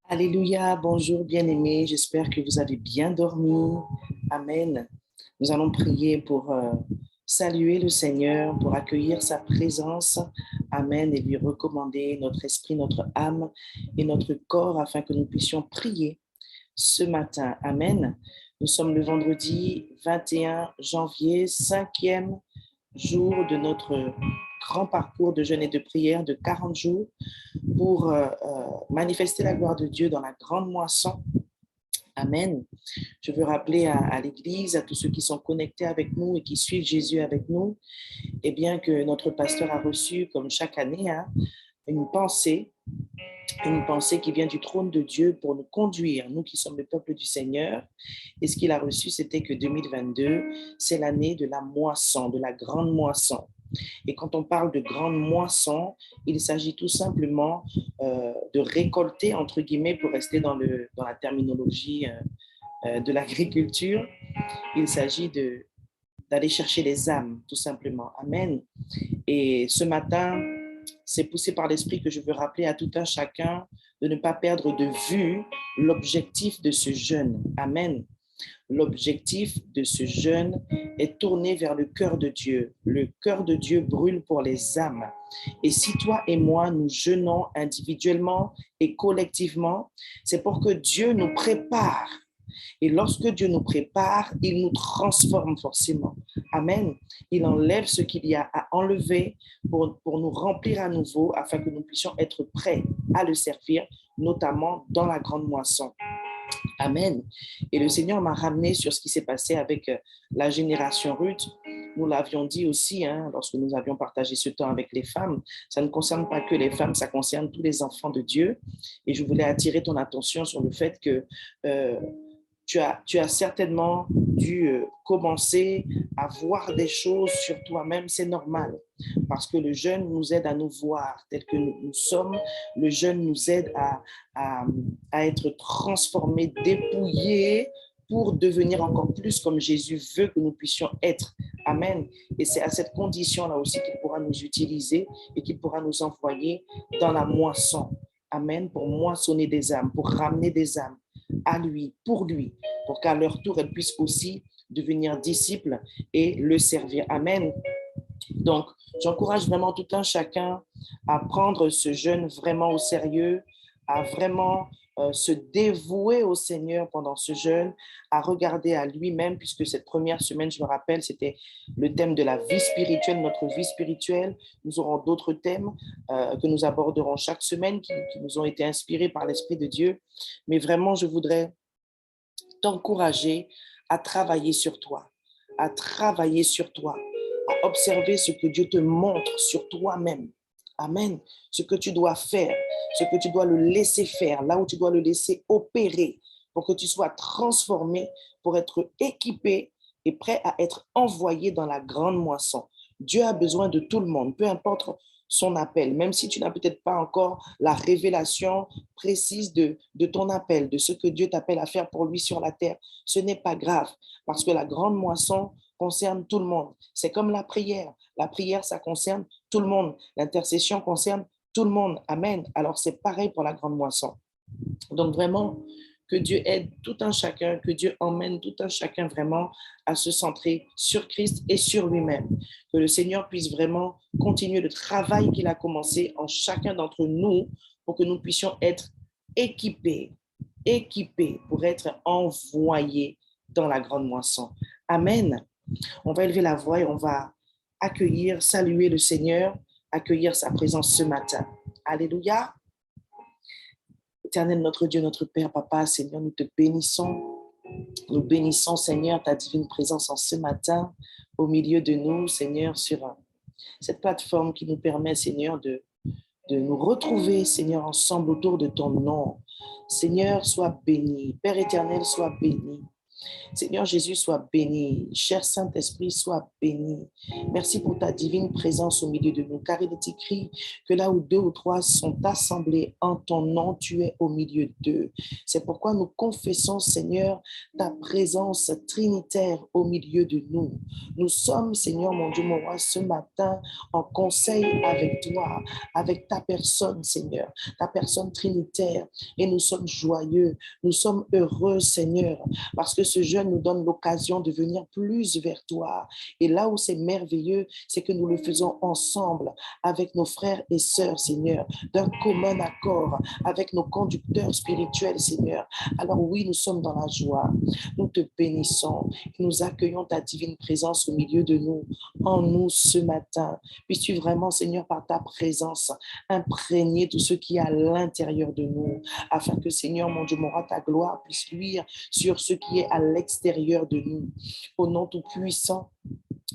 Alléluia, bonjour bien-aimés, j'espère que vous avez bien dormi. Amen. Nous allons prier pour saluer le Seigneur, pour accueillir sa présence. Amen. Et lui recommander notre esprit, notre âme et notre corps afin que nous puissions prier ce matin. Amen. Nous sommes le vendredi 21 janvier, 5e jour de notre grand parcours de jeûne et de prière de 40 jours pour manifester la gloire de Dieu dans la grande moisson. Amen. Je veux rappeler à l'Église, à tous ceux qui sont connectés avec nous et qui suivent Jésus avec nous, eh bien que notre pasteur a reçu, comme chaque année, une pensée qui vient du trône de Dieu pour nous conduire, nous qui sommes le peuple du Seigneur. Et ce qu'il a reçu, c'était que 2022, c'est l'année de la moisson, de la grande moisson. Et quand on parle de grande moisson, il s'agit tout simplement de récolter, entre guillemets, pour rester dans la terminologie de l'agriculture, il s'agit d'aller chercher les âmes, tout simplement. Amen. Et ce matin, c'est poussé par l'Esprit que je veux rappeler à tout un chacun de ne pas perdre de vue l'objectif de ce jeûne. Amen. L'objectif de ce jeûne est tourné vers le cœur de Dieu. Le cœur de Dieu brûle pour les âmes. Et si toi et moi, nous jeûnons individuellement et collectivement, c'est pour que Dieu nous prépare. Et lorsque Dieu nous prépare, il nous transforme forcément. Amen. Il enlève ce qu'il y a à enlever pour nous remplir à nouveau afin que nous puissions être prêts à le servir, notamment dans la grande moisson. Amen. Et le Seigneur m'a ramené sur ce qui s'est passé avec la génération Ruth. Nous l'avions dit aussi, lorsque nous avions partagé ce temps avec les femmes, ça ne concerne pas que les femmes, ça concerne tous les enfants de Dieu. Et je voulais attirer ton attention sur le fait que tu as certainement dû commencer à voir des choses sur toi-même, c'est normal, parce que le jeûne nous aide à nous voir tel que nous sommes, le jeûne nous aide à être transformés, dépouillés pour devenir encore plus comme Jésus veut que nous puissions être. Amen. Et c'est à cette condition-là aussi qu'il pourra nous utiliser et qu'il pourra nous envoyer dans la moisson. Amen. Pour moissonner des âmes, pour ramener des âmes à lui, pour qu'à leur tour, elles puissent aussi devenir disciples et le servir. Amen. Donc, j'encourage vraiment tout un chacun à prendre ce jeûne vraiment au sérieux, à vraiment se dévouer au Seigneur pendant ce jeûne, à regarder à lui-même, puisque cette première semaine, je me rappelle, c'était le thème de la vie spirituelle, notre vie spirituelle. Nous aurons d'autres thèmes que nous aborderons chaque semaine qui nous ont été inspirés par l'Esprit de Dieu. Mais vraiment, je voudrais t'encourager à travailler sur toi, à travailler sur toi, à observer ce que Dieu te montre sur toi-même. Amen. Ce que tu dois faire, ce que tu dois le laisser faire, là où tu dois le laisser opérer pour que tu sois transformé, pour être équipé et prêt à être envoyé dans la grande moisson. Dieu a besoin de tout le monde, peu importe son appel, même si tu n'as peut-être pas encore la révélation précise de ton appel, de ce que Dieu t'appelle à faire pour lui sur la terre. Ce n'est pas grave, parce que la grande moisson concerne tout le monde. C'est comme la prière. La prière, ça concerne tout le monde. L'intercession concerne tout le monde. Amen. Alors, c'est pareil pour la grande moisson. Donc, vraiment, que Dieu aide tout un chacun, que Dieu emmène tout un chacun vraiment à se centrer sur Christ et sur lui-même. Que le Seigneur puisse vraiment continuer le travail qu'il a commencé en chacun d'entre nous pour que nous puissions être équipés pour être envoyés dans la grande moisson. Amen. On va élever la voix et on va accueillir, saluer le Seigneur, accueillir sa présence ce matin. Alléluia. Éternel, notre Dieu, notre Père, Papa, Seigneur, nous te bénissons. Nous bénissons, Seigneur, ta divine présence en ce matin au milieu de nous, Seigneur, sur cette plateforme qui nous permet, Seigneur, de nous retrouver, Seigneur, ensemble autour de ton nom. Seigneur, sois béni. Père éternel, sois béni. Seigneur Jésus, sois béni. Cher Saint-Esprit, sois béni. Merci pour ta divine présence au milieu de nous, car il est écrit que là où deux ou trois sont assemblés en ton nom, tu es au milieu d'eux. C'est pourquoi nous confessons, Seigneur, ta présence trinitaire au milieu de nous. Nous sommes, Seigneur mon Dieu, mon roi, ce matin en conseil avec toi, avec ta personne, Seigneur, ta personne trinitaire, et nous sommes joyeux, nous sommes heureux, Seigneur, parce que ce jeûne nous donne l'occasion de venir plus vers toi. Et là où c'est merveilleux, c'est que nous le faisons ensemble avec nos frères et sœurs, Seigneur, d'un commun accord, avec nos conducteurs spirituels, Seigneur. Alors oui, nous sommes dans la joie. Nous te bénissons et nous accueillons ta divine présence au milieu de nous, en nous ce matin. Puisses-tu vraiment, Seigneur, par ta présence, imprégner tout ce qui est à l'intérieur de nous, afin que, Seigneur, mon Dieu, mon roi, ta gloire puisse luire sur ce qui est à l'extérieur de nous. Au nom tout-puissant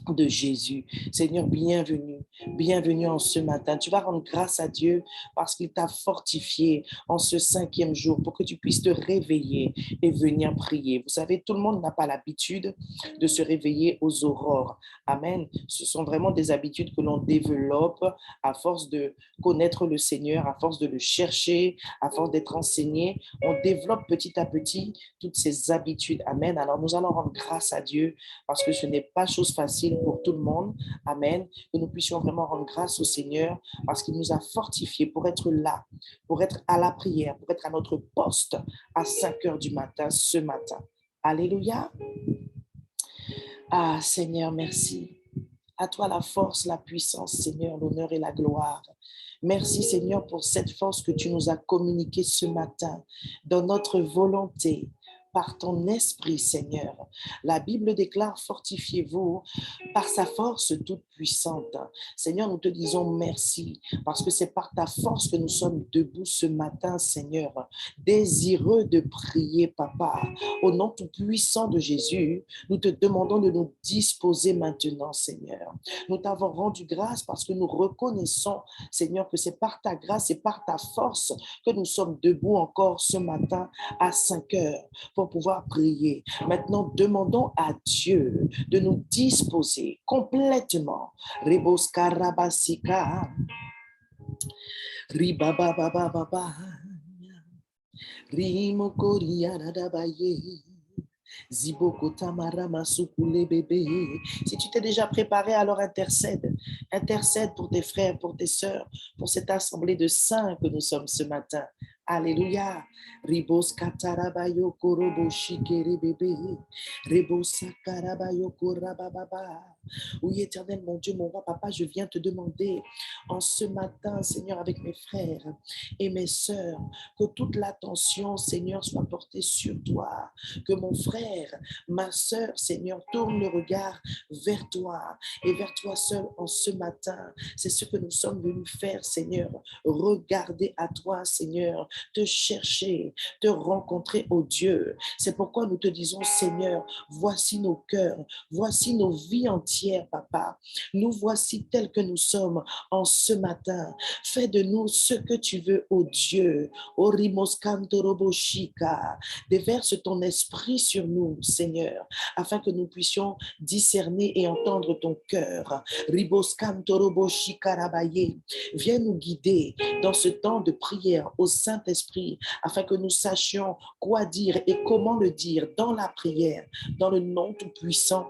de Jésus. Seigneur, bienvenue. Bienvenue en ce matin. Tu vas rendre grâce à Dieu parce qu'il t'a fortifié en ce 5e jour pour que tu puisses te réveiller et venir prier. Vous savez, tout le monde n'a pas l'habitude de se réveiller aux aurores. Amen. Ce sont vraiment des habitudes que l'on développe à force de connaître le Seigneur, à force de le chercher, à force d'être enseigné. On développe petit à petit toutes ces habitudes. Amen. Alors nous allons rendre grâce à Dieu parce que ce n'est pas chose facile pour tout le monde. Amen. Que nous puissions vraiment rendre grâce au Seigneur parce qu'il nous a fortifiés pour être là, pour être à la prière, pour être à notre poste à 5 heures du matin, ce matin. Alléluia. Ah, Seigneur, merci. À toi la force, la puissance, Seigneur, l'honneur et la gloire. Merci, Seigneur, pour cette force que tu nous as communiquée ce matin dans notre volonté, par ton esprit, Seigneur. La Bible déclare, fortifiez-vous par sa force toute puissante. Seigneur, nous te disons merci parce que c'est par ta force que nous sommes debout ce matin, Seigneur, désireux de prier, Papa. Au nom tout puissant de Jésus, nous te demandons de nous disposer maintenant, Seigneur. Nous t'avons rendu grâce parce que nous reconnaissons, Seigneur, que c'est par ta grâce et par ta force que nous sommes debout encore ce matin à 5 heures pour pouvoir prier. Maintenant, demandons à Dieu de nous disposer complètement. Reboskarabasika, ribababababa, rimokoriaradabaye. Si tu t'es déjà préparé, alors intercède. Intercède pour tes frères, pour tes sœurs, pour cette assemblée de saints que nous sommes ce matin. Alléluia. Ribos katarabayo korobo shikere bébé. Ribos sakarabayo korabababa. Oui, éternel, mon Dieu, mon roi, papa, je viens te demander en ce matin, Seigneur, avec mes frères et mes sœurs, que toute l'attention, Seigneur, soit portée sur toi. Que mon frère, ma sœur, Seigneur, tourne le regard vers toi et vers toi seul en ce matin. C'est ce que nous sommes venus faire, Seigneur. Regarder à toi, Seigneur, te chercher, te rencontrer, oh Dieu. C'est pourquoi nous te disons, Seigneur, voici nos cœurs, voici nos vies entières, Papa. Nous voici tels que nous sommes en ce matin. Fais de nous ce que tu veux, oh Dieu. Orimos kantoroboshika. Déverse ton esprit sur nous, Seigneur, afin que nous puissions discerner et entendre ton cœur. Ribos kantoroboshika rabaye. Viens nous guider dans ce temps de prière au Saint-Esprit, afin que nous sachions quoi dire et comment le dire dans la prière, dans le nom tout-puissant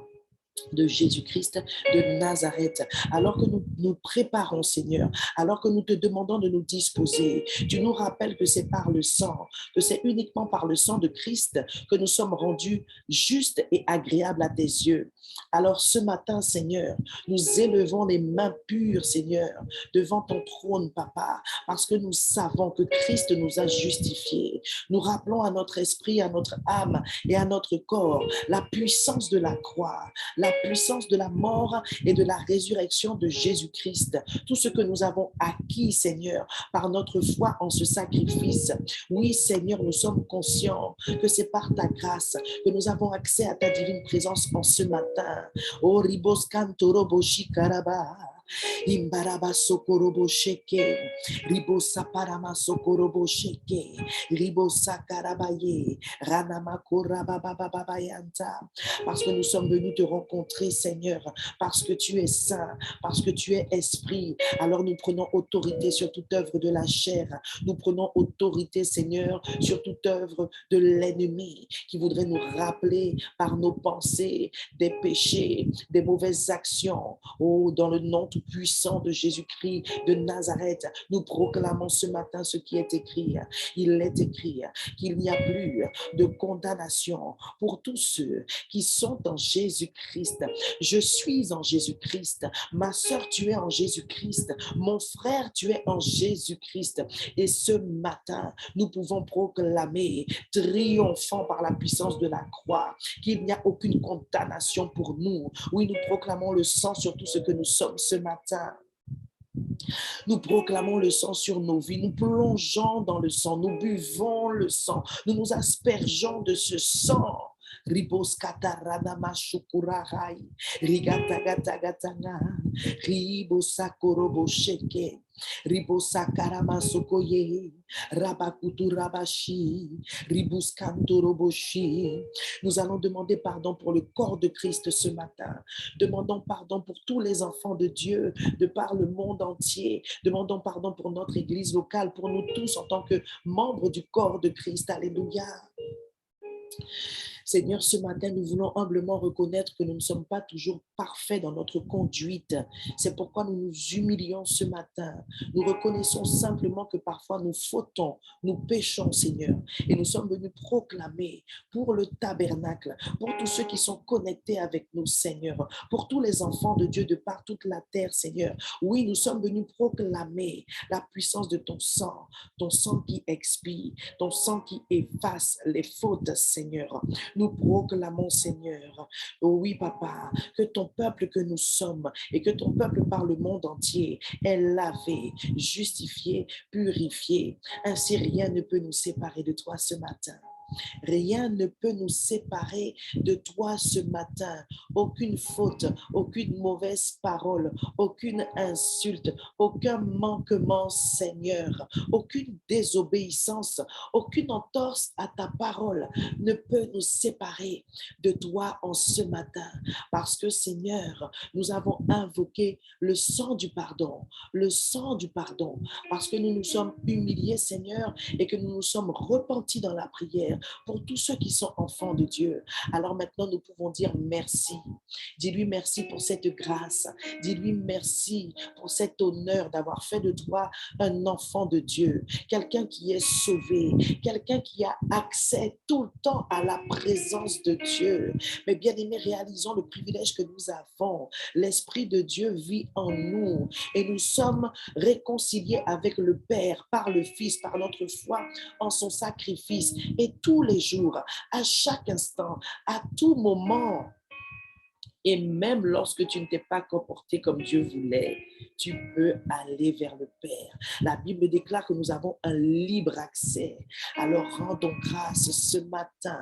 de Jésus-Christ de Nazareth. Alors que nous nous préparons, Seigneur, alors que nous te demandons de nous disposer, tu nous rappelles que c'est par le sang, que c'est uniquement par le sang de Christ que nous sommes rendus justes et agréables à tes yeux. Alors ce matin, Seigneur, nous élevons les mains pures, Seigneur, devant ton trône, Papa, parce que nous savons que Christ nous a justifiés. Nous rappelons à notre esprit, à notre âme et à notre corps la puissance de la croix, la puissance de la mort et de la résurrection de Jésus-Christ. Tout ce que nous avons acquis, Seigneur, par notre foi en ce sacrifice. Oui, Seigneur, nous sommes conscients que c'est par ta grâce que nous avons accès à ta divine présence en ce matin. Oh, ribos kantoroboshi karaba. Imbaraba sokorobo sheke, ribo saparama sokorobo sheke, ribo sakarabaye, ranama korababababayanta. Parce que nous sommes venus te rencontrer, Seigneur, parce que tu es saint, parce que tu es esprit. Alors nous prenons autorité sur toute œuvre de la chair. Nous prenons autorité, Seigneur, sur toute œuvre de l'ennemi qui voudrait nous rappeler par nos pensées des péchés, des mauvaises actions. Oh, dans le nom tout puissant de Jésus-Christ de Nazareth, nous proclamons ce matin ce qui est écrit. Il est écrit qu'il n'y a plus de condamnation pour tous ceux qui sont en Jésus-Christ. Je suis en Jésus-Christ. Ma sœur, tu es en Jésus-Christ. Mon frère, tu es en Jésus-Christ. Et ce matin, nous pouvons proclamer, triomphant par la puissance de la croix, qu'il n'y a aucune condamnation pour nous. Oui, nous proclamons le sang sur tout ce que nous sommes ce matin. Nous proclamons le sang sur nos vies, nous plongeons dans le sang, nous buvons le sang, nous nous aspergeons de ce sang. Ribos kataranama shukurarai, rigatagatatagana, ribosakorobo sheke, ribosakarama sokoye, rabakutu rabashi, ribuskantoroboshi. Nous allons demander pardon pour le corps de Christ ce matin. Demandons pardon pour tous les enfants de Dieu de par le monde entier. Demandons pardon pour notre église locale, pour nous tous en tant que membres du corps de Christ. Alléluia. Seigneur, ce matin, nous voulons humblement reconnaître que nous ne sommes pas toujours parfaits dans notre conduite. C'est pourquoi nous nous humilions ce matin. Nous reconnaissons simplement que parfois nous fautons, nous péchons, Seigneur. Et nous sommes venus proclamer pour le tabernacle, pour tous ceux qui sont connectés avec nous, Seigneur, pour tous les enfants de Dieu de par toute la terre, Seigneur. Oui, nous sommes venus proclamer la puissance de ton sang qui expie, ton sang qui efface les fautes, Seigneur. Nous proclamons, Seigneur, oh oui, Papa, que ton peuple que nous sommes et que ton peuple par le monde entier est lavé, justifié, purifié. Ainsi, rien ne peut nous séparer de toi ce matin. Rien ne peut nous séparer de toi ce matin. Aucune faute, aucune mauvaise parole, aucune insulte, aucun manquement, Seigneur, aucune désobéissance, aucune entorse à ta parole ne peut nous séparer de toi en ce matin. Parce que, Seigneur, nous avons invoqué le sang du pardon, parce que nous nous sommes humiliés, Seigneur, et que nous nous sommes repentis dans la prière pour tous ceux qui sont enfants de Dieu. Alors maintenant, nous pouvons dire merci. Dis-lui merci pour cette grâce. Dis-lui merci pour cet honneur d'avoir fait de toi un enfant de Dieu, quelqu'un qui est sauvé, quelqu'un qui a accès tout le temps à la présence de Dieu. Mais bien aimés, réalisons le privilège que nous avons. L'Esprit de Dieu vit en nous et nous sommes réconciliés avec le Père par le Fils, par notre foi en son sacrifice. Et tous les jours, à chaque instant, à tout moment, et même lorsque tu ne t'es pas comporté comme Dieu voulait, tu peux aller vers le Père. La Bible déclare que nous avons un libre accès. Alors rendons grâce ce matin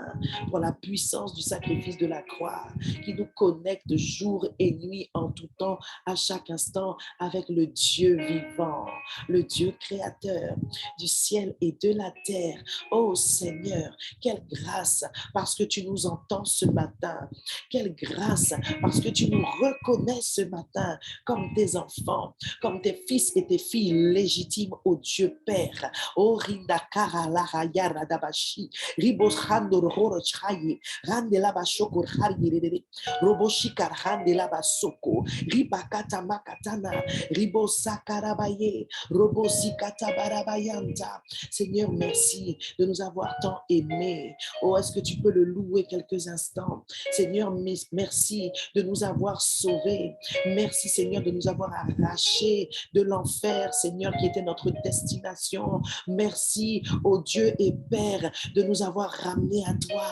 pour la puissance du sacrifice de la croix qui nous connecte jour et nuit en tout temps, à chaque instant, avec le Dieu vivant, le Dieu créateur du ciel et de la terre. Oh Seigneur, quelle grâce parce que tu nous entends ce matin. Quelle grâce parce que tu nous reconnais ce matin comme tes enfants, comme tes fils et tes filles légitimes au Dieu Père. Oh Rindakara Lahaya Radabashi, Riboshandor Horochaye, Randelabashoko Harire, Roboshikar Handelabasoko, Ribakata Makatana, Ribosakarabaye, Robosikata Barabayanta. Seigneur, merci de nous avoir tant aimés. Oh, est-ce que tu peux le louer quelques instants? Seigneur, merci de nous avoir sauvés. Merci, Seigneur, de nous avoir arrachés de l'enfer, Seigneur, qui était notre destination. Merci, ô Dieu et Père, de nous avoir ramenés à toi.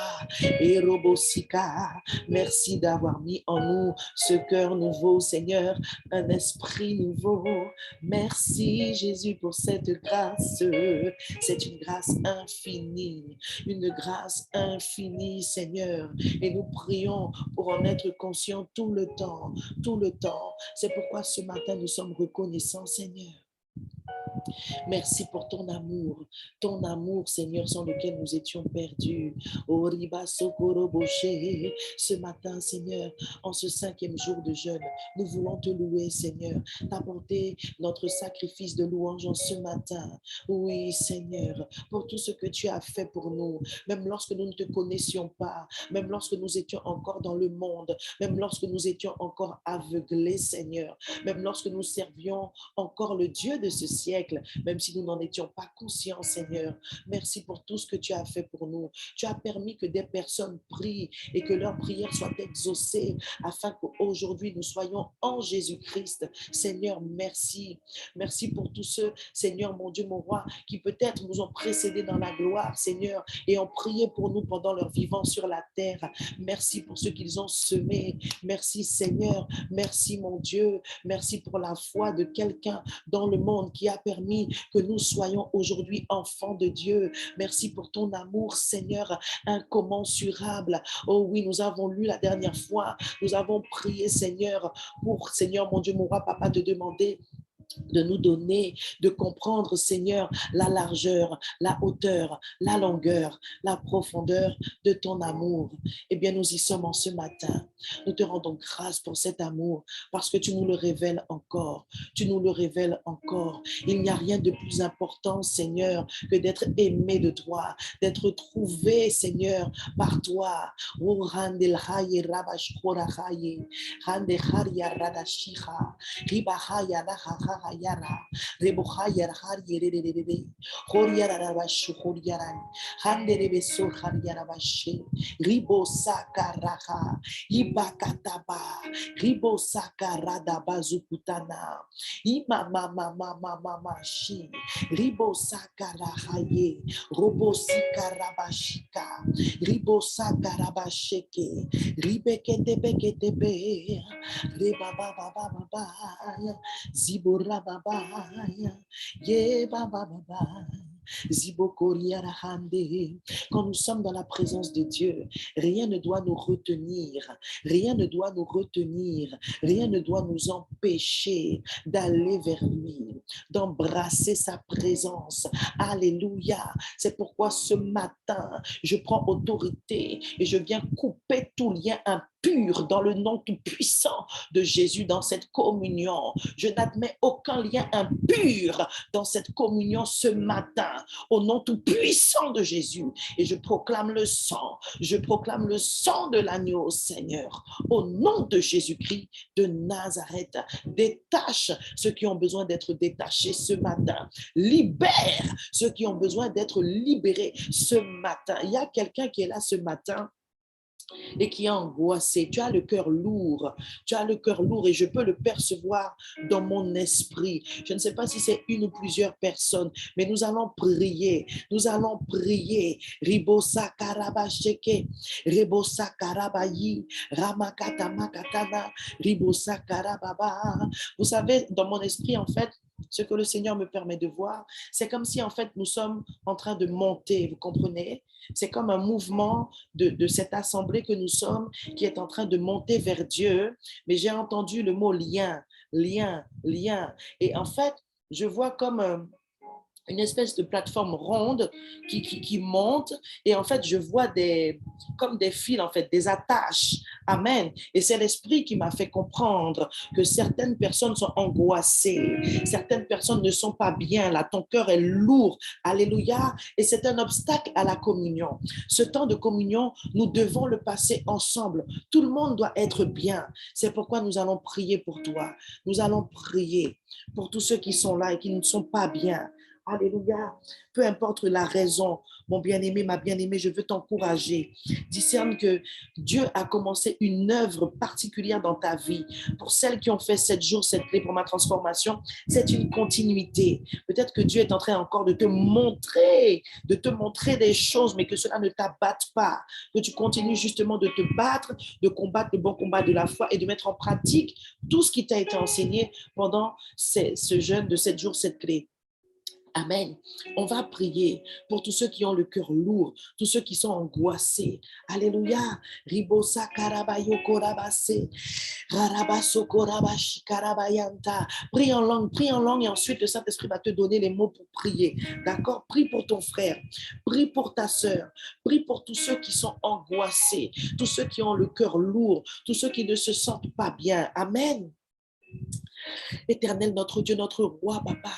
Et Robosika, merci d'avoir mis en nous ce cœur nouveau, Seigneur, un esprit nouveau. Merci, Jésus, pour cette grâce. C'est une grâce infinie, Seigneur. Et nous prions pour en être compréhension tout le temps, tout le temps. C'est pourquoi ce matin, nous sommes reconnaissants, Seigneur. Merci pour ton amour, Seigneur, sans lequel nous étions perdus. Oriba Sokoro Boshe. Ce matin, Seigneur, en ce 5e jour de jeûne, nous voulons te louer, Seigneur, t'apporter notre sacrifice de louange en ce matin. Oui, Seigneur, pour tout ce que tu as fait pour nous, même lorsque nous ne te connaissions pas, même lorsque nous étions encore dans le monde, même lorsque nous étions encore aveuglés, Seigneur, même lorsque nous servions encore le Dieu de ce siècle, même si nous n'en étions pas conscients, Seigneur. Merci pour tout ce que tu as fait pour nous. Tu as permis que des personnes prient et que leurs prières soient exaucées afin qu'aujourd'hui nous soyons en Jésus-Christ. Seigneur, merci. Merci pour tous ceux, Seigneur, mon Dieu, mon roi, qui peut-être nous ont précédés dans la gloire, Seigneur, et ont prié pour nous pendant leur vivant sur la terre. Merci pour ce qu'ils ont semé. Merci, Seigneur. Merci, mon Dieu. Merci pour la foi de quelqu'un dans le monde qui a permis que nous soyons aujourd'hui enfants de Dieu. Merci pour ton amour, Seigneur, incommensurable. Oh oui, nous avons lu la dernière fois, nous avons prié, Seigneur, pour, Seigneur, mon Dieu, mon roi, papa, te demander de nous donner, de comprendre, Seigneur, la largeur, la hauteur, la longueur, la profondeur de ton amour. Eh bien, nous y sommes en ce matin. Nous te rendons grâce pour cet amour parce que tu nous le révèles encore. Tu nous le révèles encore. Il n'y a rien de plus important, Seigneur, que d'être aimé de toi, d'être trouvé, Seigneur, par toi. Oh, randel haye rabash korahaye, rande haria radashiha, ribahaya lahaha Yara, Rebohaya Harierede, Horiara Rabashu Horiaran, Handerebe Sur Hariarabashi, Ribo Sakaraha, Ibakataba, Ribo Sakarada Bazukutana, Ima Mama Shi, Ribo Sakarahaye, Robo Sikarabashika, Ribo Sakarabasheke, Ribeketebe, Rebaba. Zibora babaya, ye baba baba. Quand nous sommes dans la présence de Dieu, rien ne doit nous retenir, rien ne doit nous retenir, rien ne doit nous empêcher d'aller vers lui, d'embrasser sa présence. Alléluia. C'est pourquoi ce matin, je prends autorité et je viens couper tout lien impur dans le nom tout-puissant de Jésus dans cette communion. Je n'admets aucun lien impur dans cette communion ce matin au nom tout-puissant de Jésus. Et je proclame le sang de l'agneau, Seigneur, au nom de Jésus-Christ de Nazareth. Détache ceux qui ont besoin d'être détachés ce matin. Libère ceux qui ont besoin d'être libérés ce matin. Il y a quelqu'un qui est là ce matin et qui est angoissé. Tu as le cœur lourd et je peux le percevoir dans mon esprit. Je ne sais pas si c'est une ou plusieurs personnes, mais nous allons prier. Ribosa karabasheke, ribosa karabayi, ramakata makatana, ribosa karababa. Vous savez, dans mon esprit, en fait, ce que le Seigneur me permet de voir, c'est comme si en fait nous sommes en train de monter, vous comprenez? C'est comme un mouvement de cette assemblée que nous sommes qui est en train de monter vers Dieu, mais j'ai entendu le mot lien. Et en fait, je vois comme une espèce de plateforme ronde qui monte et en fait je vois comme des fils en fait, des attaches. Amen. Et c'est l'esprit qui m'a fait comprendre que certaines personnes sont angoissées, certaines personnes ne sont pas bien, là ton cœur est lourd. Alléluia. Et c'est un obstacle à la communion. Ce temps de communion, nous devons le passer ensemble. Tout le monde doit être bien. C'est pourquoi nous allons prier pour toi. Nous allons prier pour tous ceux qui sont là et qui ne sont pas bien. Alléluia. Peu importe la raison, mon bien-aimé, ma bien-aimée, je veux t'encourager. Discerne que Dieu a commencé une œuvre particulière dans ta vie. Pour celles qui ont fait 7 jours, cette clé pour ma transformation, c'est une continuité. Peut-être que Dieu est en train encore de te montrer des choses, mais que cela ne t'abatte pas. Que tu continues justement de te battre, de combattre le bon combat de la foi et de mettre en pratique tout ce qui t'a été enseigné pendant ce jeûne de 7 jours, cette clé. Amen. On va prier pour tous ceux qui ont le cœur lourd, tous ceux qui sont angoissés. Alléluia. Ribosa karabayo korabase. Rarabaso korabashi karabayanta. Prie en langue et ensuite le Saint-Esprit va te donner les mots pour prier. D'accord? Prie pour ton frère, prie pour ta sœur, prie pour tous ceux qui sont angoissés, tous ceux qui ont le cœur lourd, tous ceux qui ne se sentent pas bien. Amen. Éternel, notre Dieu, notre roi, papa,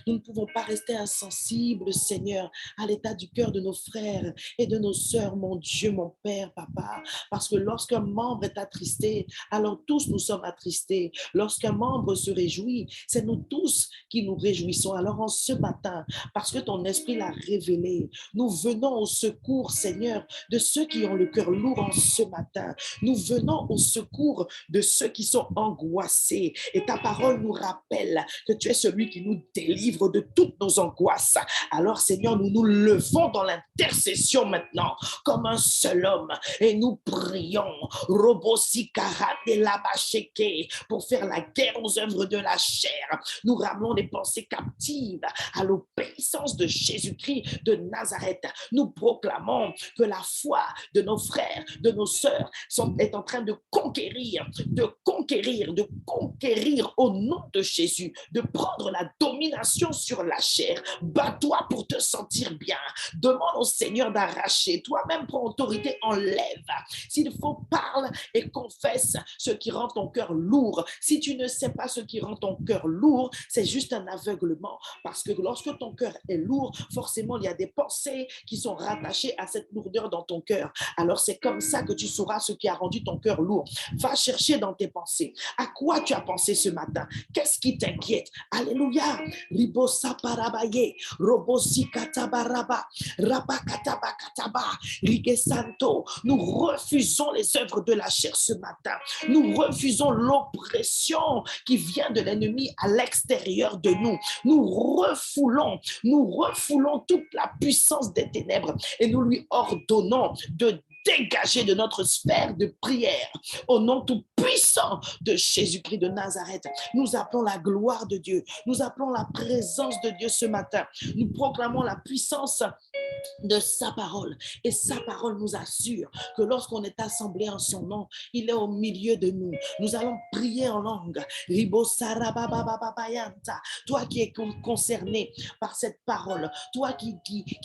nous ne pouvons pas rester insensibles, Seigneur, à l'état du cœur de nos frères et de nos sœurs, mon Dieu, mon Père, papa, parce que lorsqu'un membre est attristé, alors tous nous sommes attristés. Lorsqu'un membre se réjouit, c'est nous tous qui nous réjouissons. Alors en ce matin, parce que ton esprit l'a révélé, nous venons au secours, Seigneur, de ceux qui ont le cœur lourd en ce matin. Nous venons au secours de ceux qui sont angoissés. Et ta parole nous rappelle que tu es celui qui nous délivre de toutes nos angoisses. Alors, Seigneur, nous nous levons dans l'intercession maintenant comme un seul homme et nous prions pour faire la guerre aux œuvres de la chair. Nous ramenons les pensées captives à l'obéissance de Jésus-Christ de Nazareth. Nous proclamons que la foi de nos frères, de nos sœurs est en train de conquérir au nom de Jésus, de prendre la domination sur la chair. Bats-toi pour te sentir bien. Demande au Seigneur d'arracher. Toi-même, prends autorité, enlève. S'il faut, parle et confesse ce qui rend ton cœur lourd. Si tu ne sais pas ce qui rend ton cœur lourd, c'est juste un aveuglement. Parce que lorsque ton cœur est lourd, forcément, il y a des pensées qui sont rattachées à cette lourdeur dans ton cœur. Alors, c'est comme ça que tu sauras ce qui a rendu ton cœur lourd. Va chercher dans tes pensées. À quoi tu as pensé ce matin? Qu'est-ce qui t'inquiète? Alléluia. Ribosa parabaye, robosi katabaraba, rabakatabakataba, rigesanto. Nous refusons les œuvres de la chair ce matin. Nous refusons l'oppression qui vient de l'ennemi à l'extérieur de nous. Nous refoulons toute la puissance des ténèbres et nous lui ordonnons de dégager de notre sphère de prière au nom tout puissant de Jésus-Christ de Nazareth. Nous appelons la gloire de Dieu, nous appelons la présence de Dieu ce matin, nous proclamons la puissance de sa parole et sa parole nous assure que lorsqu'on est assemblé en son nom, il est au milieu de nous. Nous allons prier en langue. Toi qui es concerné par cette parole, toi qui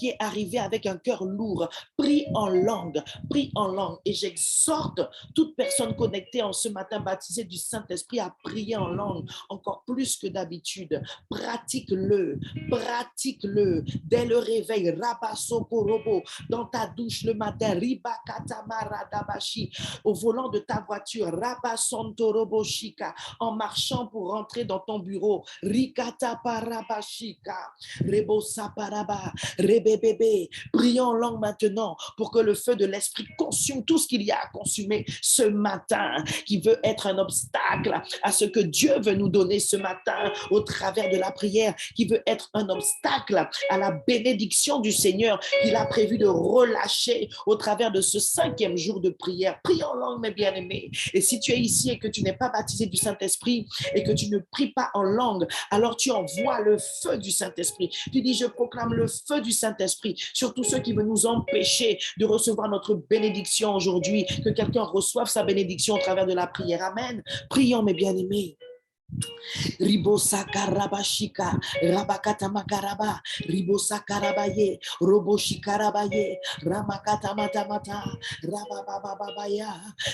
est arrivé avec un cœur lourd, prie en langue et j'exhorte toute personne connectée en ce matin baptisée du Saint-Esprit à prier en langue encore plus que d'habitude. Pratique-le dès le réveil. Rabasokorobo, dans ta douche le matin, Ribakatamara-dabashi, au volant de ta voiture, Rabasontoroboshika, en marchant pour rentrer dans ton bureau, Rikataparabashika, Rebosaparaba, Rebebebe. Prions en langue maintenant pour que le feu de l'esprit consume tout ce qu'il y a à consumer ce matin, qui veut être un obstacle à ce que Dieu veut nous donner ce matin au travers de la prière, qui veut être un obstacle à la bénédiction du Seigneur qu'il a prévu de relâcher au travers de ce 5e jour de prière. Prie en langue, mes bien-aimés. Et si tu es ici et que tu n'es pas baptisé du Saint-Esprit et que tu ne pries pas en langue, alors tu envoies le feu du Saint-Esprit. Tu dis, je proclame le feu du Saint-Esprit sur tous ceux qui veulent nous empêcher de recevoir notre bénédiction aujourd'hui, que quelqu'un reçoive sa bénédiction au travers de la prière. Amen. Prions, mes bien-aimés. Ribosa karabashika, rabakata makaraba, ribosa karabaye, roboshi karabaye, ramakata matamata, rababababaya,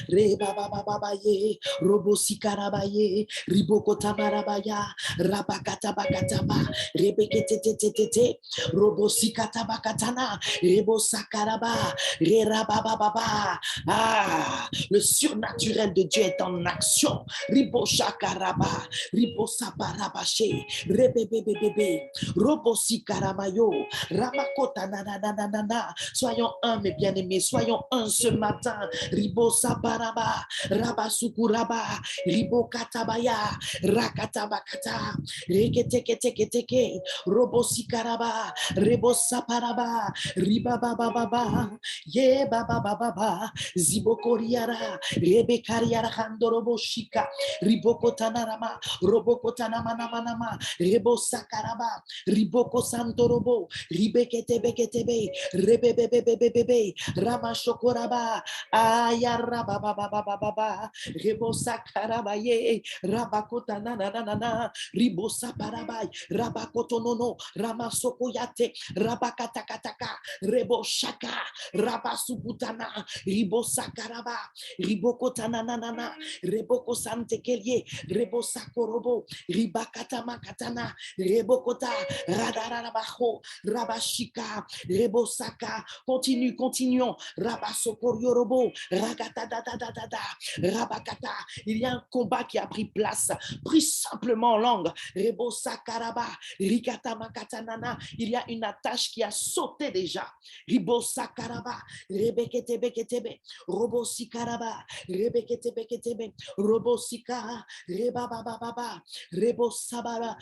rebabababaye, robosi karabaye, ribokota marabaya, rabakata bakataba, rebeketetetetete, robosi katabakatana, rebosa karaba, rerababababa. Ah, le surnaturel de Dieu est en action. Ribosha karaba. Ribosa barabache, rebebebebebe, robosi karamayo, ramakota nananana. Soyons un, mes bien-aimés, soyons un ce matin. Ribosa baraba, rabasukuraba, ribokatabaya, rakatabakata, reketeketeke, robosi karaba, rebosa paraba, ribabababa, ye babababa, zibokoriara, rebekariara handoroboshika, ribokotanarama. nama, robokotana manamanama, rebo sakaraba, riboko santorobo, ribeketebeketebe, rebebebebebebe, ramashokoraba, ayarabababababa, rebo sakarabaye, rabakotana nanana, ribosa parabai, rabakotonono, ramasokoyate, rabakatakataka, rebo shaka, rabasuputana, ribo sakaraba, ribokotana nanana, reboko santekelie, rebo sakorobo, ribakata makatana, rebokota, radararabaho, rabashika, rebo saka, continuons, rabasokoriorobo, ragatadadadada, rabakata. Il y a un combat qui a pris place, pris simplement en langue, rebo sakaraba, rikata makatanana. Il y a une attache qui a sauté déjà, ribo sakaraba, rebeketebeketebe, robo sikaraba, rebeketebeketebe, robo sikara, rebabababa, rebo sabara,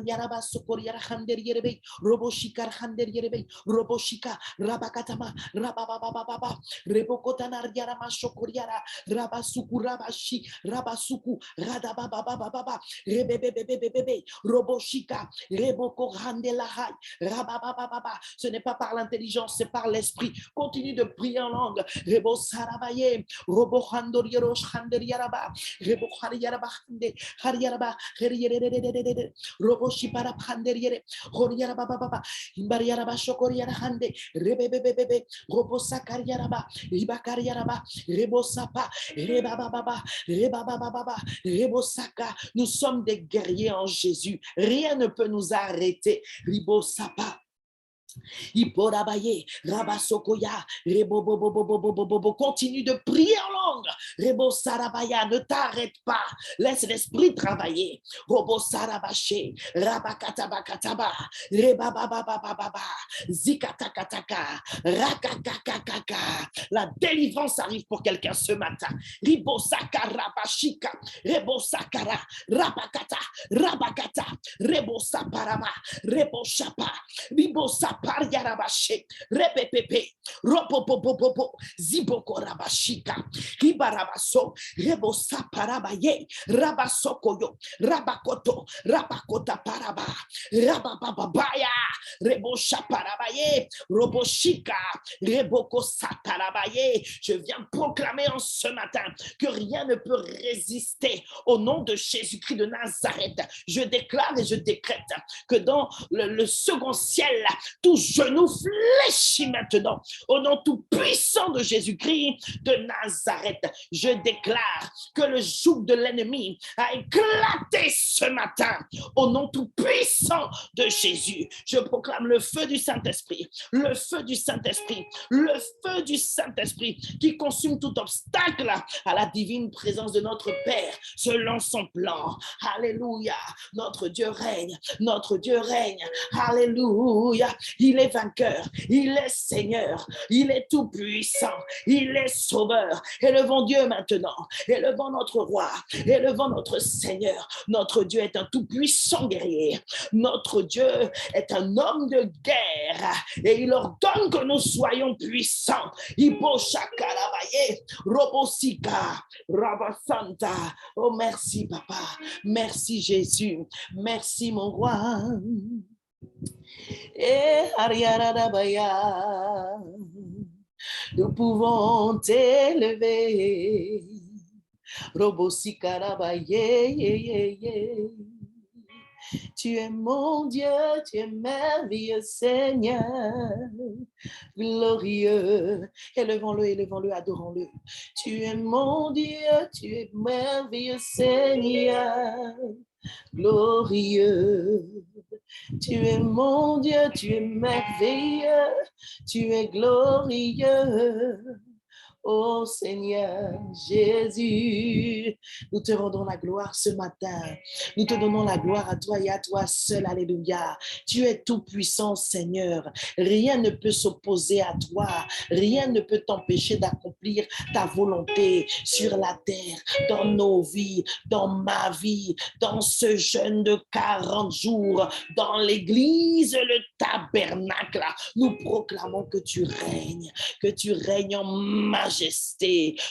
yaraba sokoriara handerierebe, robo shikar handerierebe, robo shika, rabakatama, rababababa, rebo kotanar yarama shokoriara, rabasuku rabashi, rabasuku, radababababa, rebebebebebebe, robo shika, rebo korandelahai, rababababa. Ce n'est pas par l'intelligence, c'est par l'esprit. Continue de prier en langue. Rebo sarabaye, robo handoriero handeriaraba, rebo hariaraba hande, hariaraba, herierere, robo shipara handeriere, horiaraba baba, imbariaraba shokoriara hande, rebebebebebe, robo sakariaraba, ibakariaraba, rebo sapa, rebababa, rebababa, rebo saka. Nous sommes des guerriers en Jésus. Rien ne peut nous arrêter. Ribo sapa. Iporabaye, Rabasokoya, Rebobobobobobobobo. Continue de prier en langue. Rebo Sarabaya, ne t'arrête pas. Laisse l'esprit travailler. Robo Sarabaché, Rabakatabakataba, Rebabababababa, Zikatakataka, Rakakakakaka. La délivrance arrive pour quelqu'un ce matin. Ribo Sakarabashika, Rebo Sakara, Rabakata, Rabakata, Rebo Saparama, Rebo Shapa, Ribo Sapariarabache, Repepepe, Ropopopopopo, Ziboko Rabashika, Ribarabaso, Rebo Saparabaye, Rabasokoyo, Rabakoto, Rabakota Paraba, Rabababaya, Rebo Shaparabaye, Roboshika, Reboko Satarabaye. Je viens proclamer en ce matin que rien ne peut résister au nom de Jésus-Christ de Nazareth. Je déclare et je décrète que dans le second ciel, tout genou fléchit maintenant au nom tout puissant de Jésus-Christ de Nazareth. Je déclare que le joug de l'ennemi a éclaté ce matin au nom tout puissant de Jésus. Je proclame le feu du Saint-Esprit, le feu du Saint-Esprit, le feu du Saint-Esprit qui consume tout obstacle à la divine présence de notre Père selon son plan. Alléluia, notre Dieu règne, notre Dieu règne. Alléluia, il est vainqueur, il est Seigneur, il est tout puissant, il est sauveur. Élevons Dieu maintenant, élevons notre roi, élevons notre Seigneur. Notre Dieu est un tout puissant guerrier, notre Dieu est un homme de guerre et il ordonne que nous soyons puissants. Ibo Shakarabaye, Robosika, Rabasanta. Oh merci papa, merci Jésus, merci mon roi. Et Ariaradabaya, nous pouvons t'élever. Robosika-rabaye, tu es mon Dieu, tu es merveilleux Seigneur, glorieux. Élevons-le, élevons-le, adorons-le. Tu es mon Dieu, tu es merveilleux Seigneur, glorieux. Tu es mon Dieu, tu es merveilleux, tu es glorieux. Oh Seigneur Jésus, nous te rendons la gloire ce matin. Nous te donnons la gloire à toi et à toi seul. Alléluia. Tu es tout puissant, Seigneur. Rien ne peut s'opposer à toi. Rien ne peut t'empêcher d'accomplir ta volonté sur la terre, dans nos vies, dans ma vie, dans ce jeûne de 40 jours, dans l'église, le tabernacle. Nous proclamons que tu règnes en majesté.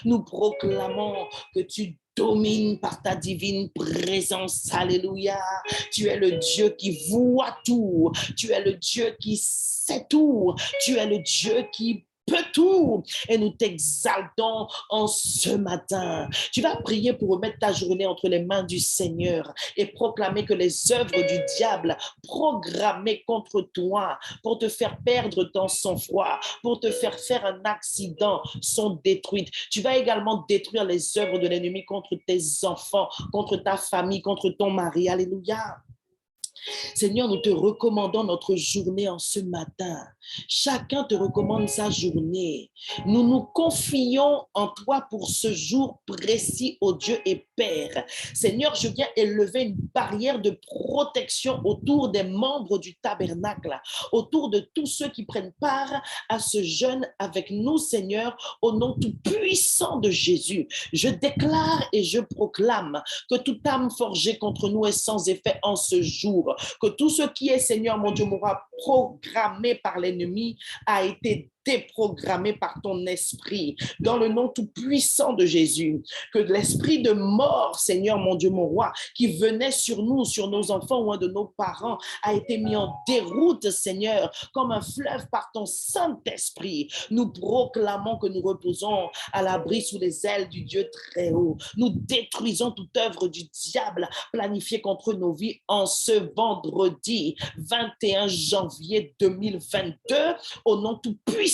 Nous proclamons que tu domines par ta divine présence. Alléluia. Tu es le Dieu qui voit tout. Tu es le Dieu qui sait tout. Tu es le Dieu qui peut tout. Et nous t'exaltons en ce matin. Tu vas prier pour remettre ta journée entre les mains du Seigneur et proclamer que les œuvres du diable programmées contre toi pour te faire perdre ton sang-froid, pour te faire faire un accident sont détruites. Tu vas également détruire les œuvres de l'ennemi contre tes enfants, contre ta famille, contre ton mari. Alléluia. Seigneur, nous te recommandons notre journée en ce matin. Chacun te recommande sa journée. Nous nous confions en toi pour ce jour précis, ô Dieu et Père. Seigneur, je viens élever une barrière de protection autour des membres du tabernacle, autour de tous ceux qui prennent part à ce jeûne avec nous, Seigneur, au nom tout puissant de Jésus. Je déclare et je proclame que toute âme forgée contre nous est sans effet en ce jour. Que tout ce qui est, Seigneur mon Dieu, m'aura programmé par l'ennemi a été déprogrammé par ton esprit, dans le nom tout puissant de Jésus. Que l'esprit de mort, Seigneur mon Dieu, mon roi, qui venait sur nous, sur nos enfants ou un de nos parents, a été mis en déroute, Seigneur, comme un fleuve par ton Saint-Esprit. Nous proclamons que nous reposons à l'abri sous les ailes du Dieu très haut. Nous détruisons toute œuvre du diable planifiée contre nos vies en ce vendredi 21 janvier 2022, au nom tout puissant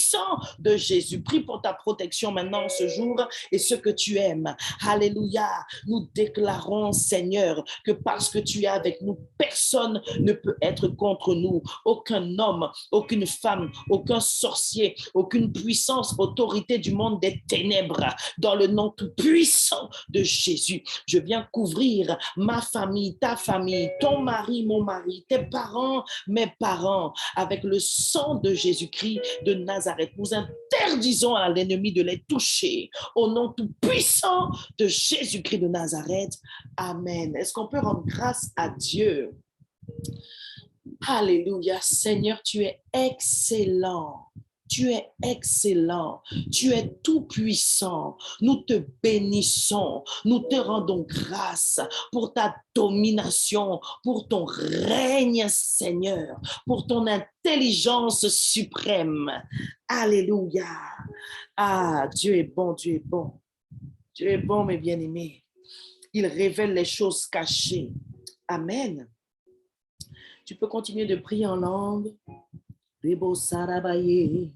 de Jésus. Prie pour ta protection maintenant ce jour et ce que tu aimes. Alléluia. Nous déclarons, Seigneur, que parce que tu es avec nous, personne ne peut être contre nous. Aucun homme, aucune femme, aucun sorcier, aucune puissance, autorité du monde des ténèbres. Dans le nom tout puissant de Jésus, je viens couvrir ma famille, ta famille, ton mari, mon mari, tes parents, mes parents, avec le sang de Jésus-Christ de Nazareth. Nous interdisons à l'ennemi de les toucher au nom tout puissant de Jésus-Christ de Nazareth. Amen. Est-ce qu'on peut rendre grâce à Dieu? Alléluia. Seigneur, tu es excellent. Tu es excellent, tu es tout puissant. Nous te bénissons, nous te rendons grâce pour ta domination, pour ton règne, Seigneur, pour ton intelligence suprême. Alléluia. Ah, Dieu est bon, Dieu est bon. Dieu est bon, mes bien-aimés. Il révèle les choses cachées. Amen. Tu peux continuer de prier en langue. Rebo Sarabaye,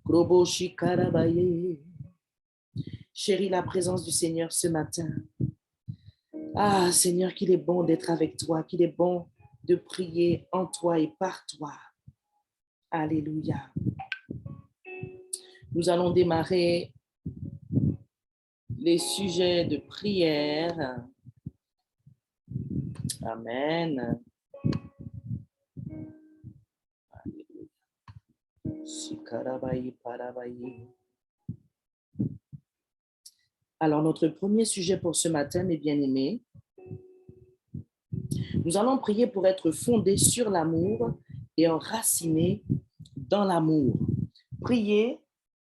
Grobo Shikarabaye. Chérie, la présence du Seigneur ce matin. Ah, Seigneur, qu'il est bon d'être avec toi, qu'il est bon de prier en toi et par toi. Alléluia. Nous allons démarrer les sujets de prière. Amen. Alors, notre premier sujet pour ce matin, mes bien-aimés, nous allons prier pour être fondés sur l'amour et enracinés dans l'amour. Prier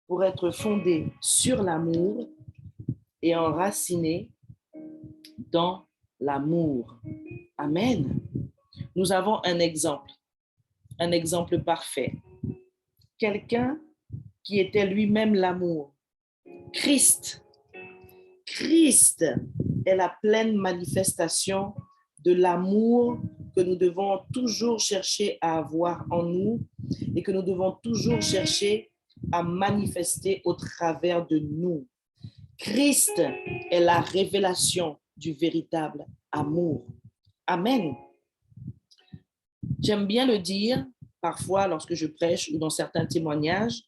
pour être fondés sur l'amour et enracinés dans l'amour. Amen. Nous avons un exemple parfait. Quelqu'un qui était lui-même l'amour. Christ est la pleine manifestation de l'amour que nous devons toujours chercher à avoir en nous et que nous devons toujours chercher à manifester au travers de nous. Christ est la révélation du véritable amour. Amen. J'aime bien le dire parfois lorsque je prêche ou dans certains témoignages.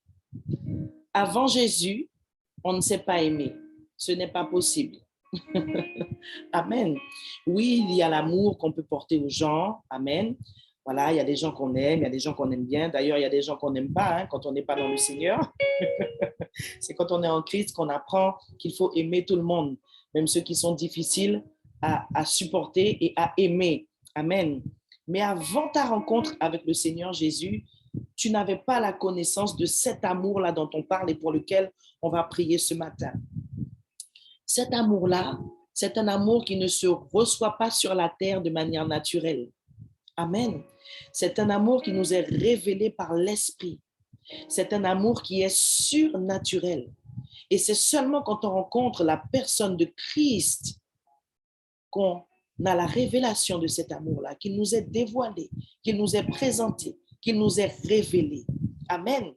Avant Jésus, on ne s'est pas aimé. Ce n'est pas possible. Amen. Oui, il y a l'amour qu'on peut porter aux gens. Amen. Voilà, il y a des gens qu'on aime, il y a des gens qu'on aime bien. D'ailleurs, il y a des gens qu'on n'aime pas quand on n'est pas dans le Seigneur. C'est quand on est en Christ qu'on apprend qu'il faut aimer tout le monde, même ceux qui sont difficiles à supporter et à aimer. Amen. Mais avant ta rencontre avec le Seigneur Jésus, tu n'avais pas la connaissance de cet amour-là dont on parle et pour lequel on va prier ce matin. Cet amour-là, c'est un amour qui ne se reçoit pas sur la terre de manière naturelle. Amen. C'est un amour qui nous est révélé par l'Esprit. C'est un amour qui est surnaturel. Et c'est seulement quand on rencontre la personne de Christ qu'on a la révélation de cet amour-là, qu'il nous est dévoilé, qu'il nous est présenté, qu'il nous est révélé. Amen.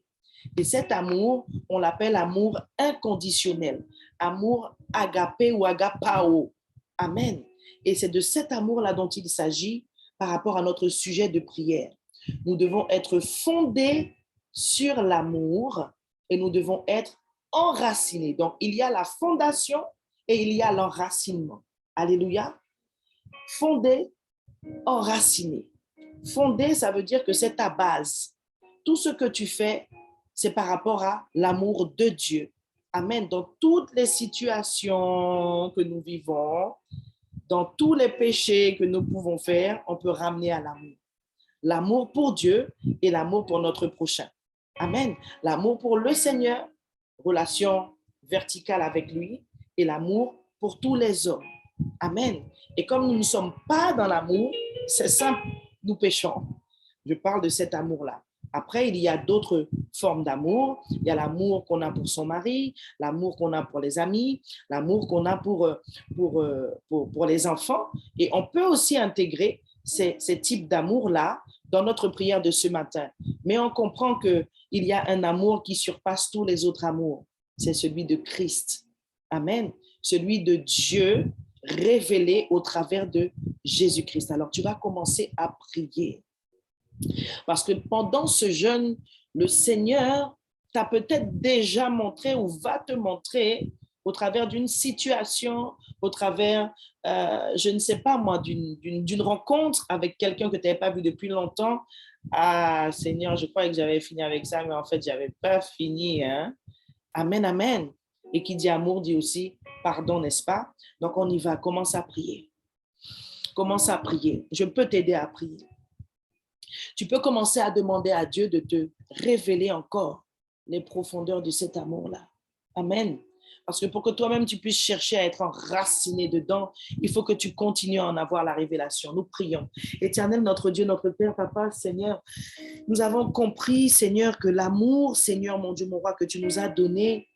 Et cet amour, on l'appelle amour inconditionnel, amour agapé ou agapao. Amen. Et c'est de cet amour-là dont il s'agit par rapport à notre sujet de prière. Nous devons être fondés sur l'amour et nous devons être enracinés. Donc, il y a la fondation et il y a l'enracinement. Alléluia. Fondé, enraciné. Fondé, ça veut dire que c'est ta base. Tout ce que tu fais, c'est par rapport à l'amour de Dieu. Amen. Dans toutes les situations que nous vivons, dans tous les péchés que nous pouvons faire, on peut ramener à l'amour. L'amour pour Dieu et l'amour pour notre prochain. Amen. L'amour pour le Seigneur, relation verticale avec lui, et l'amour pour tous les hommes. Amen. Et comme nous ne sommes pas dans l'amour, c'est simple, nous péchons. Je parle de cet amour-là. Après, il y a d'autres formes d'amour. Il y a l'amour qu'on a pour son mari, l'amour qu'on a pour les amis, l'amour qu'on a pour les enfants. Et on peut aussi intégrer ces types d'amour-là dans notre prière de ce matin. Mais on comprend qu'il y a un amour qui surpasse tous les autres amours. C'est celui de Christ. Amen. Celui de Dieu révélé au travers de Jésus-Christ. Alors, tu vas commencer à prier. Parce que pendant ce jeûne, le Seigneur t'a peut-être déjà montré ou va te montrer au travers d'une situation, au travers, je ne sais pas moi, d'une rencontre avec quelqu'un que tu n'avais pas vu depuis longtemps. Ah, Seigneur, je croyais que j'avais fini avec ça, mais en fait, je n'avais pas fini. Hein? Amen, amen. Et qui dit amour dit aussi pardon, n'est-ce pas? Donc, on y va, commence à prier. Commence à prier. Je peux t'aider à prier. Tu peux commencer à demander à Dieu de te révéler encore les profondeurs de cet amour-là. Amen. Parce que pour que toi-même tu puisses chercher à être enraciné dedans, il faut que tu continues à en avoir la révélation. Nous prions. Éternel, notre Dieu, notre Père, Papa, Seigneur, nous avons compris, Seigneur, que l'amour, Seigneur, mon Dieu, mon roi, que tu nous as donné,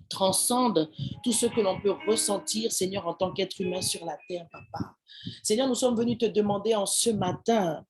transcende tout ce que l'on peut ressentir, Seigneur, en tant qu'être humain sur la terre, Papa. Seigneur, nous sommes venus te demander en ce matin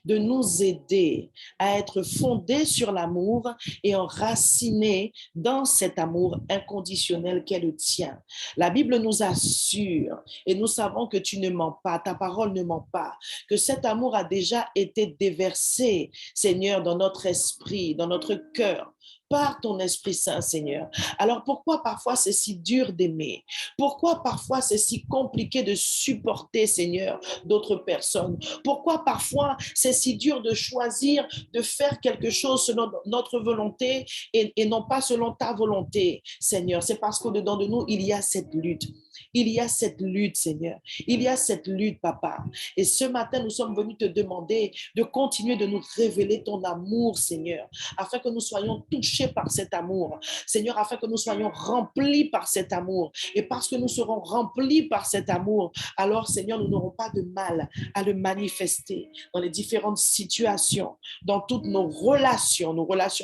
de nous aider à être fondés sur l'amour et enracinés dans cet amour inconditionnel qu'est le tien. La Bible nous assure et nous savons que tu ne mens pas, ta parole ne ment pas, que cet amour a déjà été déversé, Seigneur, dans notre esprit, dans notre cœur, par ton Esprit Saint, Seigneur. Alors pourquoi parfois c'est si dur d'aimer? Pourquoi parfois c'est si compliqué de supporter, Seigneur, d'autres personnes? Pourquoi parfois c'est si dur de choisir de faire quelque chose selon notre volonté et non pas selon ta volonté, Seigneur? C'est parce qu'au-dedans de nous, il y a cette lutte. Il y a cette lutte, Seigneur. Il y a cette lutte, Papa. Et ce matin, nous sommes venus te demander de continuer de nous révéler ton amour, Seigneur, afin que nous soyons touchés par cet amour. Seigneur, afin que nous soyons remplis par cet amour. Et parce que nous serons remplis par cet amour, alors, Seigneur, nous n'aurons pas de mal à le manifester dans les différentes situations, dans toutes nos relations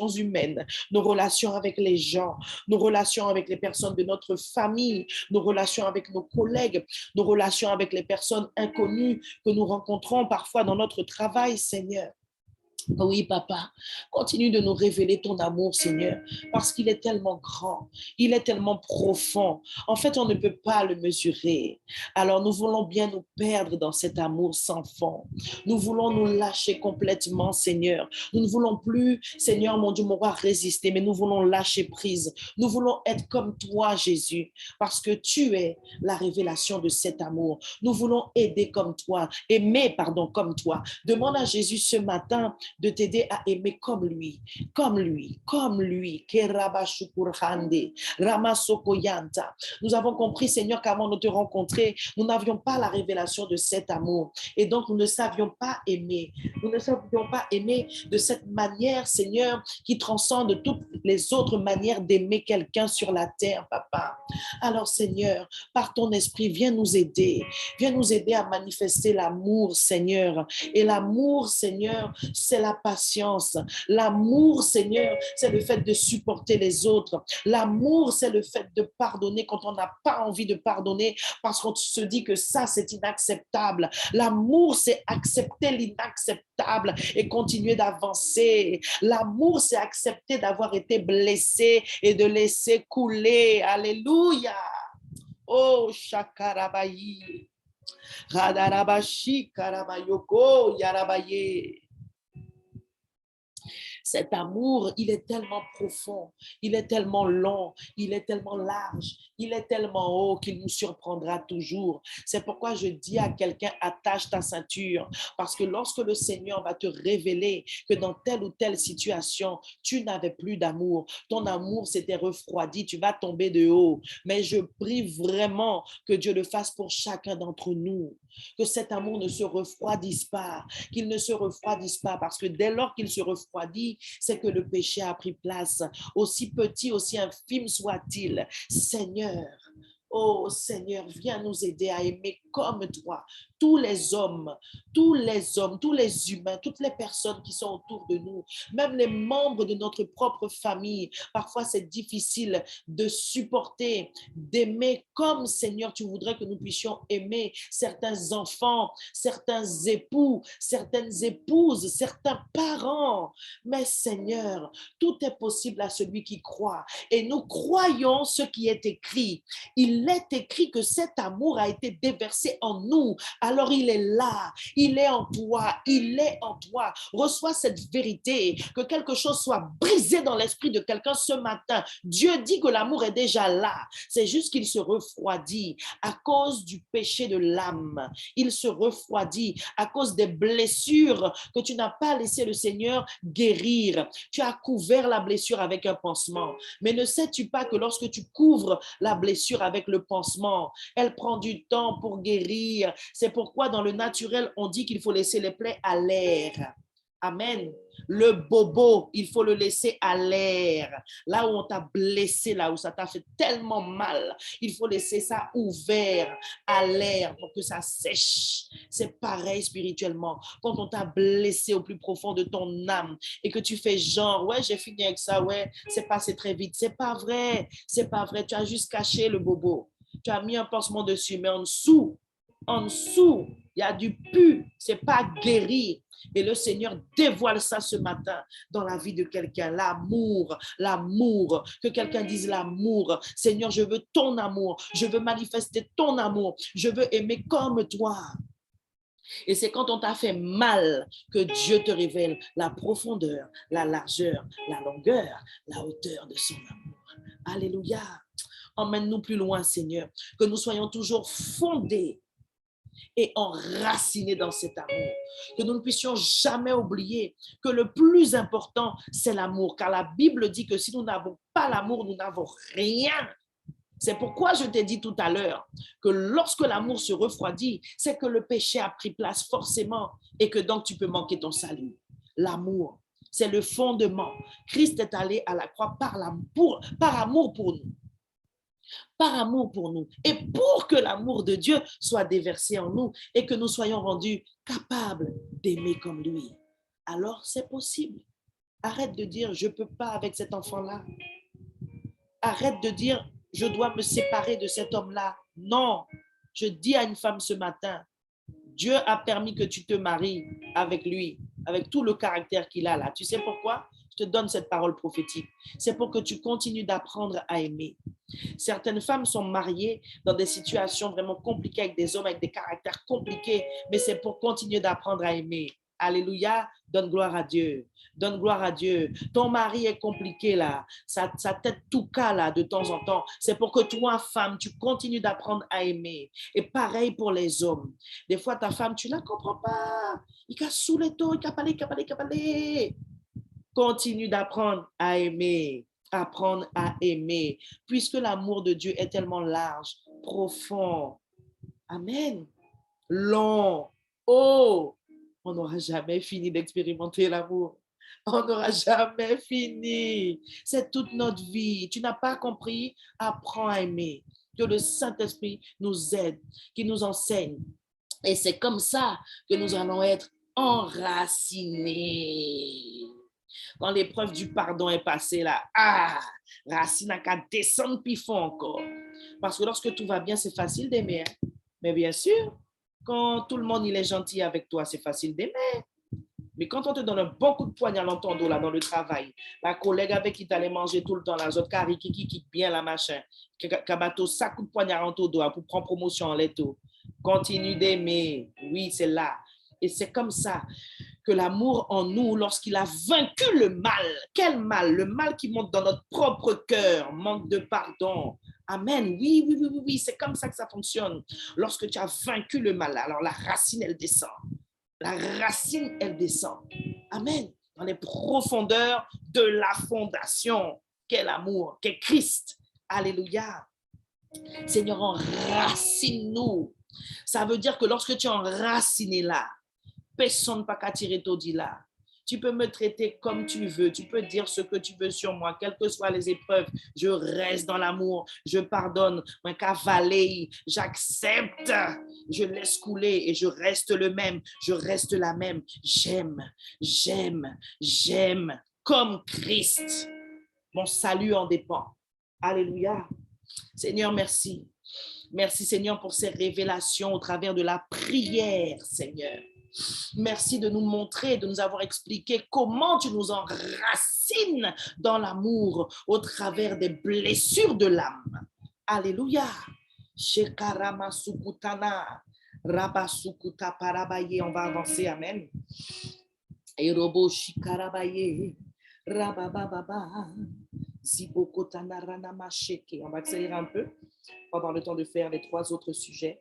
humaines, nos relations avec les gens, nos relations avec les personnes de notre famille, nos relations avec nos collègues, nos relations avec les personnes inconnues que nous rencontrons parfois dans notre travail, Seigneur. Oui, Papa, continue de nous révéler ton amour, Seigneur, parce qu'il est tellement grand, il est tellement profond. En fait, on ne peut pas le mesurer. Alors, nous voulons bien nous perdre dans cet amour sans fond. Nous voulons nous lâcher complètement, Seigneur. Nous ne voulons plus, Seigneur, mon Dieu, mon roi, résister, mais nous voulons lâcher prise. Nous voulons être comme toi, Jésus, parce que tu es la révélation de cet amour. Nous voulons aimer comme toi. Demande à Jésus ce matin de t'aider à aimer comme lui, comme lui, comme lui. Kerabashukurhande, Ramasokoyanta. Nous avons compris, Seigneur, qu'avant de te rencontrer, nous n'avions pas la révélation de cet amour. Et donc, nous ne savions pas aimer. Nous ne savions pas aimer de cette manière, Seigneur, qui transcende toutes les autres manières d'aimer quelqu'un sur la terre, Papa. Alors, Seigneur, par ton esprit, viens nous aider. Viens nous aider à manifester l'amour, Seigneur. Et l'amour, Seigneur, c'est la patience. L'amour, Seigneur, c'est le fait de supporter les autres. L'amour, c'est le fait de pardonner quand on n'a pas envie de pardonner parce qu'on se dit que ça, c'est inacceptable. L'amour, c'est accepter l'inacceptable et continuer d'avancer. L'amour, c'est accepter d'avoir été blessé et de laisser couler. Alléluia. Oh, Shakarabayi. Radarabashi, Karabayoko, Yarabaye. Cet amour, il est tellement profond, il est tellement long, il est tellement large, il est tellement haut qu'il nous surprendra toujours. C'est pourquoi je dis à quelqu'un, attache ta ceinture, parce que lorsque le Seigneur va te révéler que dans telle ou telle situation, tu n'avais plus d'amour, ton amour s'était refroidi, tu vas tomber de haut. Mais je prie vraiment que Dieu le fasse pour chacun d'entre nous, que cet amour ne se refroidisse pas, qu'il ne se refroidisse pas, parce que dès lors qu'il se refroidit, c'est que le péché a pris place, aussi petit, aussi infime soit-il. Seigneur, oh Seigneur, viens nous aider à aimer comme toi tous les hommes, tous les humains, toutes les personnes qui sont autour de nous, même les membres de notre propre famille. Parfois, c'est difficile de supporter, d'aimer comme, Seigneur, tu voudrais que nous puissions aimer certains enfants, certains époux, certaines épouses, certains parents. Mais Seigneur, tout est possible à celui qui croit. Et nous croyons ce qui est écrit. Il est écrit que cet amour a été déversé en nous. Alors il est là, il est en toi, il est en toi. Reçois cette vérité, que quelque chose soit brisé dans l'esprit de quelqu'un ce matin. Dieu dit que l'amour est déjà là. C'est juste qu'il se refroidit à cause du péché de l'âme. Il se refroidit à cause des blessures que tu n'as pas laissé le Seigneur guérir. Tu as couvert la blessure avec un pansement. Mais ne sais-tu pas que lorsque tu couvres la blessure avec le pansement, elle prend du temps pour guérir. C'est pourquoi dans le naturel, on dit qu'il faut laisser les plaies à l'air. Amen. Le bobo, il faut le laisser à l'air. Là où on t'a blessé, là où ça t'a fait tellement mal, il faut laisser ça ouvert à l'air pour que ça sèche. C'est pareil spirituellement. Quand on t'a blessé au plus profond de ton âme et que tu fais genre, ouais, j'ai fini avec ça, ouais, c'est passé très vite. C'est pas vrai. C'est pas vrai. Tu as juste caché le bobo. Tu as mis un pansement dessus, mais en dessous, il y a du pu. C'est pas guéri. Et le Seigneur dévoile ça ce matin dans la vie de quelqu'un. L'amour, l'amour. Que quelqu'un dise l'amour. Seigneur, je veux ton amour. Je veux manifester ton amour. Je veux aimer comme toi. Et c'est quand on t'a fait mal que Dieu te révèle la profondeur, la largeur, la longueur, la hauteur de son amour. Alléluia. Emmène-nous plus loin, Seigneur. Que nous soyons toujours fondés et enracinés dans cet amour. Que nous ne puissions jamais oublier que le plus important, c'est l'amour. Car la Bible dit que si nous n'avons pas l'amour, nous n'avons rien. C'est pourquoi je t'ai dit tout à l'heure que lorsque l'amour se refroidit, c'est que le péché a pris place forcément et que donc tu peux manquer ton salut. L'amour, c'est le fondement. Christ est allé à la croix par amour pour nous. Par amour pour nous et pour que l'amour de Dieu soit déversé en nous et que nous soyons rendus capables d'aimer comme lui. Alors c'est possible. Arrête de dire je ne peux pas avec cet enfant-là. Arrête de dire je dois me séparer de cet homme-là. Non, je dis à une femme ce matin, Dieu a permis que tu te maries avec lui, avec tout le caractère qu'il a là. Tu sais pourquoi? Je te donne cette parole prophétique. C'est pour que tu continues d'apprendre à aimer. Certaines femmes sont mariées dans des situations vraiment compliquées avec des hommes avec des caractères compliqués, mais c'est pour continuer d'apprendre à aimer. Alléluia. Donne gloire à Dieu. Donne gloire à Dieu. Ton mari est compliqué là. Sa tête tout cas là de temps en temps. C'est pour que toi, femme, tu continues d'apprendre à aimer. Et pareil pour les hommes. Des fois, ta femme, tu ne la comprends pas. Il a saoulé tout, il a parlé. Continue d'apprendre à aimer. Apprendre à aimer. Puisque l'amour de Dieu est tellement large, profond. Amen. Long. Oh, on n'aura jamais fini d'expérimenter l'amour. On n'aura jamais fini. C'est toute notre vie. Tu n'as pas compris? Apprends à aimer. Que le Saint-Esprit nous aide, qu'il nous enseigne. Et c'est comme ça que nous allons être enracinés. Quand l'épreuve du pardon est passée là, racine n'a qu'à descendre puis fond encore. Parce que lorsque tout va bien, c'est facile d'aimer. Hein? Mais bien sûr, quand tout le monde il est gentil avec toi, c'est facile d'aimer. Mais quand on te donne un bon coup de poignard dans ton dos, là, dans le travail, la collègue avec qui tu allais manger tout le temps, la autre carré qui kick bien la machin, kabato, ça coup de poignard en ton dos pour prendre promotion en l'étau. Continue d'aimer. Oui, c'est là. Et c'est comme ça que l'amour en nous, lorsqu'il a vaincu le mal, quel mal? Le mal qui monte dans notre propre cœur, manque de pardon. Amen. Oui, c'est comme ça que ça fonctionne. Lorsque tu as vaincu le mal, alors la racine, elle descend. La racine, elle descend. Amen. Dans les profondeurs de la fondation. Quel amour, quel Christ. Alléluia. Seigneur, enracine-nous. Ça veut dire que lorsque tu es enraciné là, personne n'a pas qu'à tirer ton dit là. Tu peux me traiter comme tu veux. Tu peux dire ce que tu veux sur moi, quelles que soient les épreuves. Je reste dans l'amour. Je pardonne. Moi, cavalier, j'accepte. Je laisse couler et je reste le même. Je reste la même. J'aime comme Christ. Mon salut en dépend. Alléluia. Seigneur, merci. Merci, Seigneur, pour ces révélations au travers de la prière, Seigneur. Merci de nous montrer, de nous avoir expliqué comment tu nous enracines dans l'amour au travers des blessures de l'âme. Alléluia. Shekarama sukutana, rabasukuta parabaye. On va avancer, amen. Erobo shikarabaye, rabababa, zibokotana ranama sheke. On va accélérer un peu pendant le temps de faire les 3 autres sujets.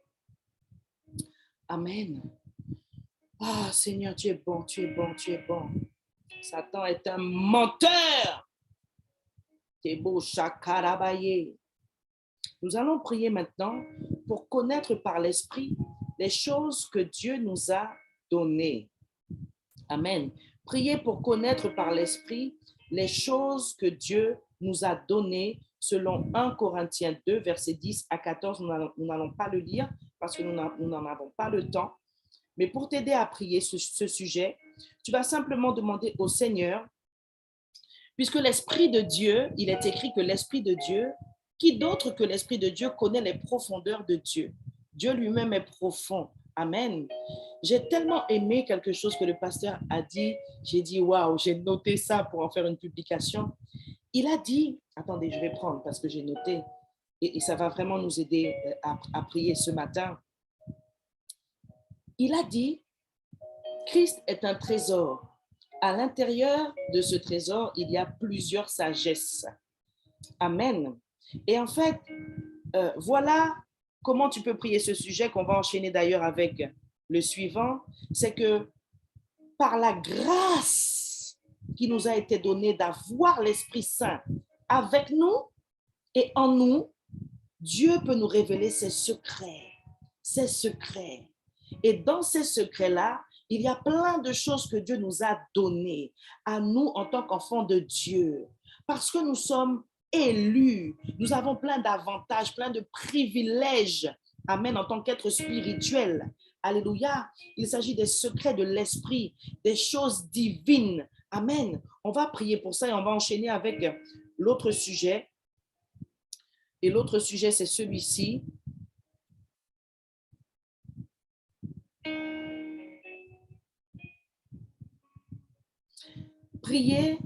Amen. Ah, Seigneur, tu es bon, tu es bon, tu es bon. Satan est un menteur. T'es beau, chakarabaye. Nous allons prier maintenant pour connaître par l'Esprit les choses que Dieu nous a données. Amen. Priez pour connaître par l'Esprit les choses que Dieu nous a données selon 1 Corinthiens 2, versets 10 à 14. Nous n'allons pas le lire parce que nous n'en avons pas le temps. Mais pour t'aider à prier ce sujet, tu vas simplement demander au Seigneur, puisque l'Esprit de Dieu, il est écrit que l'Esprit de Dieu, qui d'autre que l'Esprit de Dieu connaît les profondeurs de Dieu? Dieu lui-même est profond. Amen. J'ai tellement aimé quelque chose que le pasteur a dit. J'ai dit, waouh, j'ai noté ça pour en faire une publication. Il a dit, attendez, je vais prendre parce que j'ai noté, et ça va vraiment nous aider à prier ce matin. Il a dit, Christ est un trésor. À l'intérieur de ce trésor, il y a plusieurs sagesses. Amen. Et en fait, voilà comment tu peux prier ce sujet qu'on va enchaîner d'ailleurs avec le suivant. C'est que par la grâce qui nous a été donnée d'avoir l'Esprit Saint avec nous et en nous, Dieu peut nous révéler ses secrets. Ses secrets. Et dans ces secrets-là, il y a plein de choses que Dieu nous a données à nous en tant qu'enfants de Dieu. Parce que nous sommes élus, nous avons plein d'avantages, plein de privilèges. Amen, en tant qu'être spirituel. Alléluia. Il s'agit des secrets de l'esprit, des choses divines. Amen. On va prier pour ça et on va enchaîner avec l'autre sujet. Et l'autre sujet, c'est celui-ci. Prier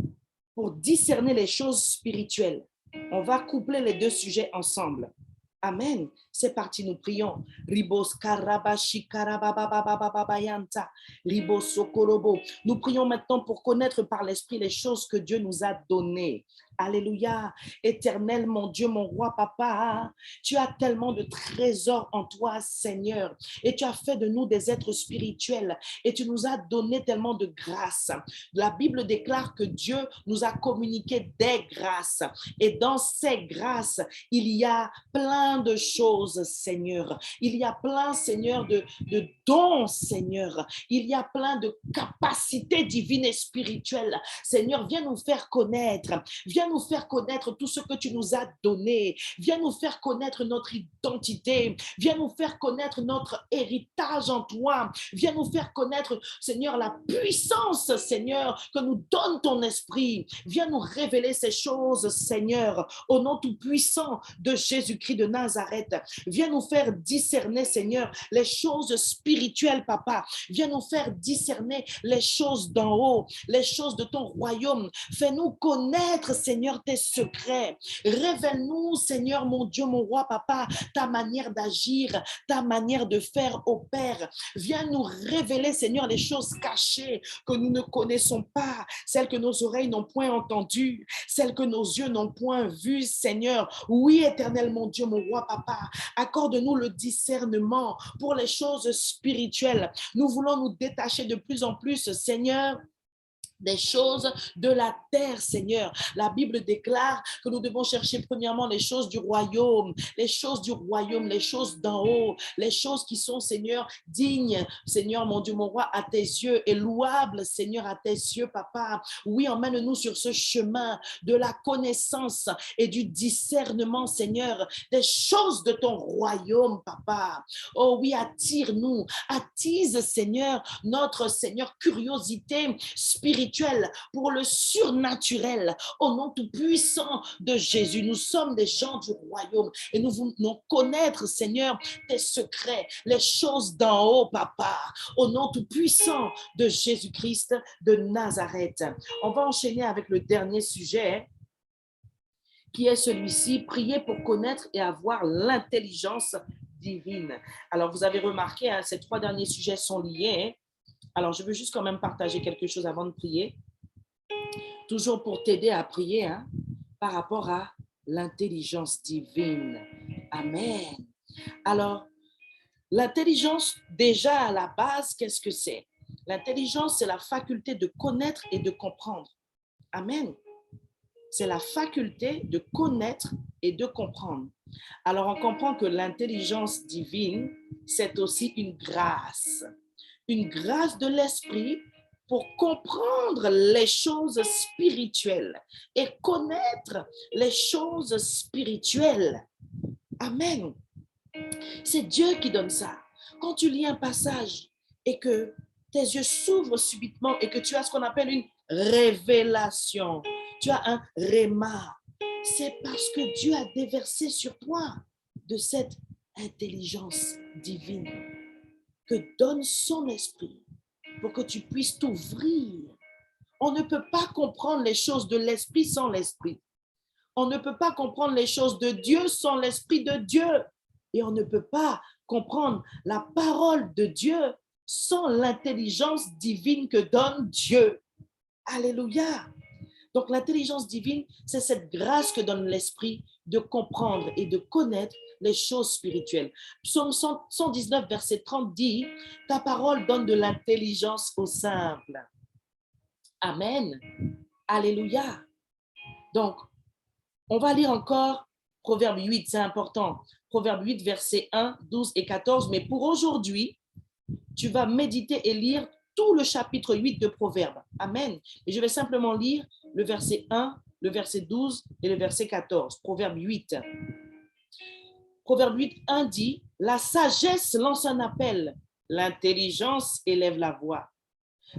pour discerner les choses spirituelles. On va coupler les 2 sujets ensemble. Amen. C'est parti, nous prions. Ribos karabashi karabababababayanta. Ribos sokorobo. Nous prions maintenant pour connaître par l'Esprit les choses que Dieu nous a données. Alléluia. Éternel, mon Dieu, mon roi, papa, tu as tellement de trésors en toi, Seigneur, et tu as fait de nous des êtres spirituels, et tu nous as donné tellement de grâce. La Bible déclare que Dieu nous a communiqué des grâces, et dans ces grâces, il y a plein de choses, Seigneur. Il y a plein, Seigneur, de dons, Seigneur. Il y a plein de capacités divines et spirituelles. Seigneur, viens nous faire connaître. Viens nous faire connaître tout ce que tu nous as donné. Viens nous faire connaître notre identité. Viens nous faire connaître notre héritage en toi. Viens nous faire connaître, Seigneur, la puissance, Seigneur, que nous donne ton esprit. Viens nous révéler ces choses, Seigneur, au nom tout puissant de Jésus-Christ de Nazareth. Viens nous faire discerner, Seigneur, les choses spirituelles, papa. Viens nous faire discerner les choses d'en haut, les choses de ton royaume. Fais-nous connaître, Seigneur, tes secrets. Révèle-nous, Seigneur, mon Dieu, mon roi, papa, ta manière d'agir, ta manière de faire au Père. Viens nous révéler, Seigneur, les choses cachées que nous ne connaissons pas, celles que nos oreilles n'ont point entendues, celles que nos yeux n'ont point vues, Seigneur. Oui, éternel, mon Dieu, mon roi, papa, accorde-nous le discernement pour les choses spirituelles. Nous voulons nous détacher de plus en plus, Seigneur, des choses de la terre, Seigneur. La Bible déclare que nous devons chercher premièrement les choses du royaume, les choses d'en haut, les choses qui sont, Seigneur, dignes, Seigneur, mon Dieu, mon roi, à tes yeux, et louables, Seigneur, à tes yeux, papa. Oui, emmène-nous sur ce chemin de la connaissance et du discernement, Seigneur, des choses de ton royaume, papa. Oh oui, attire-nous, attise, Seigneur, notre, Seigneur, curiosité spirituelle pour le surnaturel, au nom tout puissant de Jésus. Nous sommes des gens du royaume et nous voulons connaître, Seigneur, tes secrets, les choses d'en haut, papa, au nom tout puissant de Jésus-Christ de Nazareth. On va enchaîner avec le dernier sujet, qui est celui-ci: prier pour connaître et avoir l'intelligence divine. Alors, vous avez remarqué, hein, ces trois derniers sujets sont liés. Alors, je veux juste quand même partager quelque chose avant de prier, toujours pour t'aider à prier, hein, par rapport à l'intelligence divine. Amen. Alors, l'intelligence, déjà à la base, qu'est-ce que c'est? L'intelligence, c'est la faculté de connaître et de comprendre. Amen. C'est la faculté de connaître et de comprendre. Alors, on comprend que l'intelligence divine, c'est aussi une grâce de l'esprit pour comprendre les choses spirituelles et connaître les choses spirituelles. Amen. C'est Dieu qui donne ça. Quand tu lis un passage et que tes yeux s'ouvrent subitement et que tu as ce qu'on appelle une révélation, tu as un réma, c'est parce que Dieu a déversé sur toi de cette intelligence divine que donne son esprit pour que tu puisses t'ouvrir. On ne peut pas comprendre les choses de l'esprit sans l'esprit. On ne peut pas comprendre les choses de Dieu sans l'esprit de Dieu. Et on ne peut pas comprendre la parole de Dieu sans l'intelligence divine que donne Dieu. Alléluia. Donc l'intelligence divine, c'est cette grâce que donne l'esprit de comprendre et de connaître les choses spirituelles. Psaume 119, verset 30 dit: ta parole donne de l'intelligence aux simples. Amen. Alléluia. Donc, on va lire encore Proverbe 8, c'est important. Proverbe 8, versets 1, 12 et 14. Mais pour aujourd'hui, tu vas méditer et lire tout le chapitre 8 de Proverbe. Amen. Et je vais simplement lire le verset 1, le verset 12 et le verset 14. Proverbe 8. Proverbe 8, 1 dit: la sagesse lance un appel, l'intelligence élève la voix.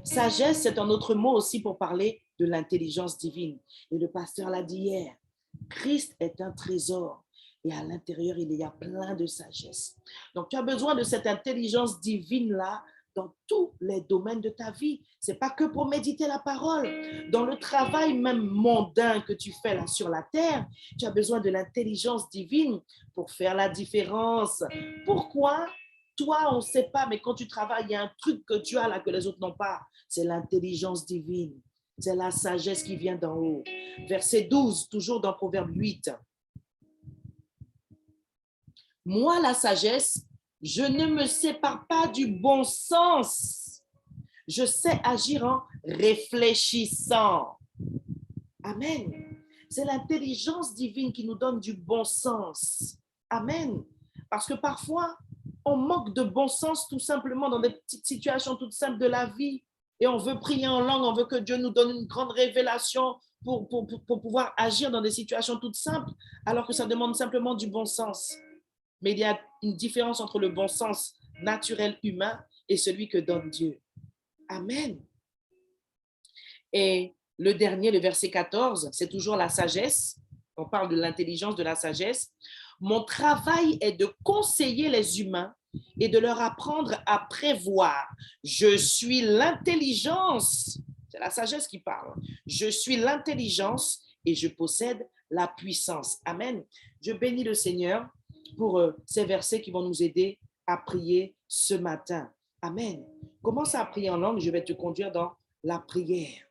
Sagesse, c'est un autre mot aussi pour parler de l'intelligence divine. Et le pasteur l'a dit hier, Christ est un trésor et à l'intérieur, il y a plein de sagesse. Donc, tu as besoin de cette intelligence divine-là dans tous les domaines de ta vie. Ce n'est pas que pour méditer la parole. Dans le travail même mondain que tu fais là sur la terre, tu as besoin de l'intelligence divine pour faire la différence. Pourquoi? Toi, on ne sait pas, mais quand tu travailles, il y a un truc que tu as là que les autres n'ont pas. C'est l'intelligence divine. C'est la sagesse qui vient d'en haut. Verset 12, toujours dans Proverbe 8. Moi, la sagesse, je ne me sépare pas du bon sens. Je sais agir en réfléchissant. Amen. C'est l'intelligence divine qui nous donne du bon sens. Amen. Parce que parfois, on manque de bon sens tout simplement dans des petites situations toutes simples de la vie. Et on veut prier en langue, on veut que Dieu nous donne une grande révélation pour pouvoir agir dans des situations toutes simples, alors que ça demande simplement du bon sens. Mais il y a une différence entre le bon sens naturel humain et celui que donne Dieu. Amen. Et le dernier, le verset 14, c'est toujours la sagesse. On parle de l'intelligence, de la sagesse. Mon travail est de conseiller les humains et de leur apprendre à prévoir. Je suis l'intelligence. C'est la sagesse qui parle. Je suis l'intelligence et je possède la puissance. Amen. Je bénis le Seigneur pour ces versets qui vont nous aider à prier ce matin. Amen. Commence à prier en langue. Je vais te conduire dans la prière.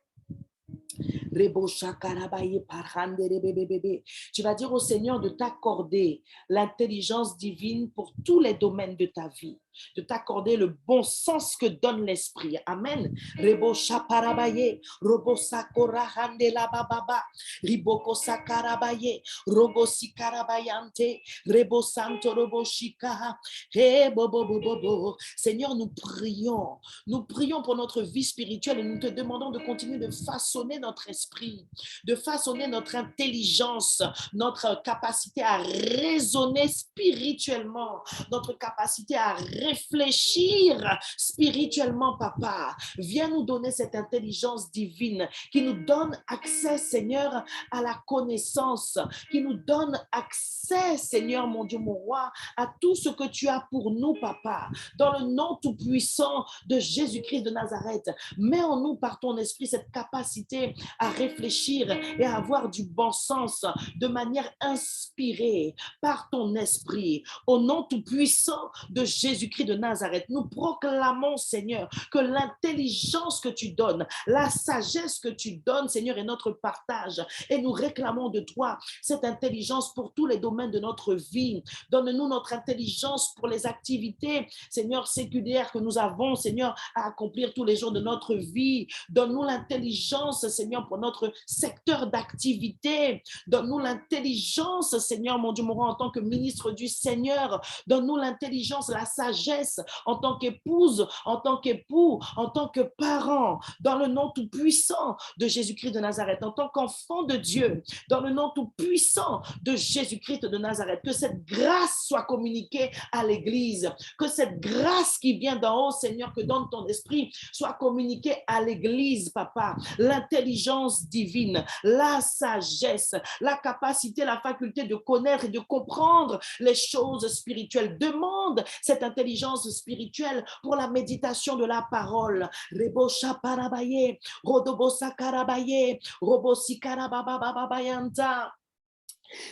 Tu vas dire au Seigneur de t'accorder l'intelligence divine pour tous les domaines de ta vie, de t'accorder le bon sens que donne l'esprit. Amen. Seigneur, nous prions pour notre vie spirituelle et nous te demandons de continuer de façonner notre esprit, de façonner notre intelligence, notre capacité à raisonner spirituellement, notre capacité à réfléchir spirituellement, Papa. Viens nous donner cette intelligence divine qui nous donne accès, Seigneur, à la connaissance, qui nous donne accès, Seigneur, mon Dieu, mon roi, à tout ce que tu as pour nous, Papa. Dans le nom tout-puissant de Jésus-Christ de Nazareth, mets en nous par ton esprit cette capacité à réfléchir et à avoir du bon sens de manière inspirée par ton esprit. Au nom tout-puissant de Jésus-Christ de Nazareth, nous proclamons, Seigneur, que l'intelligence que tu donnes, la sagesse que tu donnes, Seigneur, est notre partage. Et nous réclamons de toi cette intelligence pour tous les domaines de notre vie. Donne-nous notre intelligence pour les activités, Seigneur, séculaires que nous avons, Seigneur, à accomplir tous les jours de notre vie. Donne-nous l'intelligence, Seigneur, pour notre secteur d'activité. Donne-nous l'intelligence, Seigneur, mon Dieu, mon roi, en tant que ministre du Seigneur. Donne-nous l'intelligence, la sagesse en tant qu'épouse, en tant qu'époux, en tant que parent, dans le nom tout-puissant de Jésus-Christ de Nazareth, en tant qu'enfant de Dieu, dans le nom tout-puissant de Jésus-Christ de Nazareth. Que cette grâce soit communiquée à l'Église, que cette grâce qui vient d'en haut, Seigneur, que donne ton esprit, soit communiquée à l'Église, Papa. L'intelligence divine, la sagesse, la capacité, la faculté de connaître et de comprendre les choses spirituelles. Demande cette intelligence spirituelle pour la méditation de la parole. Rebosha parabaye, rodobosa karabaye, robosi karababababayanta.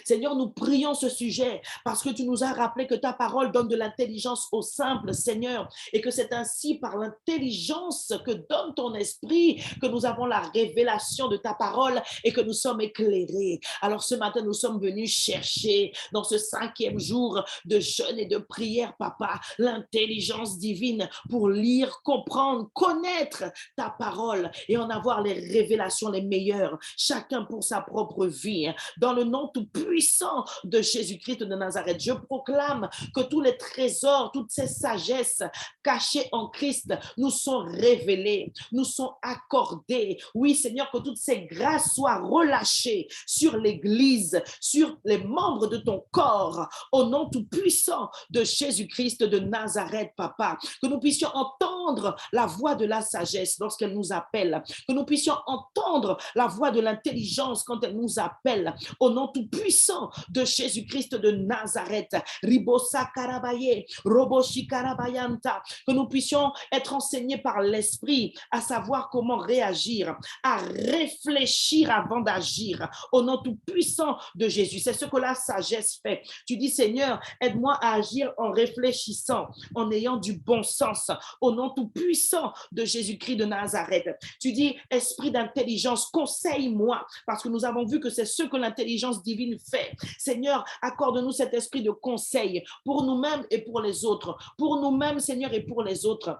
Seigneur, nous prions ce sujet parce que tu nous as rappelé que ta parole donne de l'intelligence aux simples, Seigneur, et que c'est ainsi par l'intelligence que donne ton esprit que nous avons la révélation de ta parole et que nous sommes éclairés. Alors ce matin, nous sommes venus chercher dans ce 5e jour de jeûne et de prière, Papa, l'intelligence divine pour lire, comprendre, connaître ta parole et en avoir les révélations les meilleures, chacun pour sa propre vie. Dans le nom tout puissant de Jésus-Christ de Nazareth, je proclame que tous les trésors, toutes ces sagesses cachées en Christ nous sont révélées, nous sont accordées. Oui, Seigneur, que toutes ces grâces soient relâchées sur l'Église, sur les membres de ton corps, au nom tout puissant de Jésus-Christ de Nazareth, Papa. Que nous puissions entendre la voix de la sagesse lorsqu'elle nous appelle, que nous puissions entendre la voix de l'intelligence quand elle nous appelle, au nom tout puissant de Jésus-Christ de Nazareth. Ribosa karabaye, roboshi karabayanta. Que nous puissions être enseignés par l'Esprit à savoir comment réagir, à réfléchir avant d'agir au nom tout puissant de Jésus. C'est ce que la sagesse fait. Tu dis, Seigneur, aide-moi à agir en réfléchissant, en ayant du bon sens au nom tout puissant de Jésus-Christ de Nazareth. Tu dis, esprit d'intelligence, conseille-moi, parce que nous avons vu que c'est ce que l'intelligence divine fait. Seigneur, accorde-nous cet esprit de conseil pour nous-mêmes et pour les autres. Pour nous-mêmes, Seigneur, et pour les autres.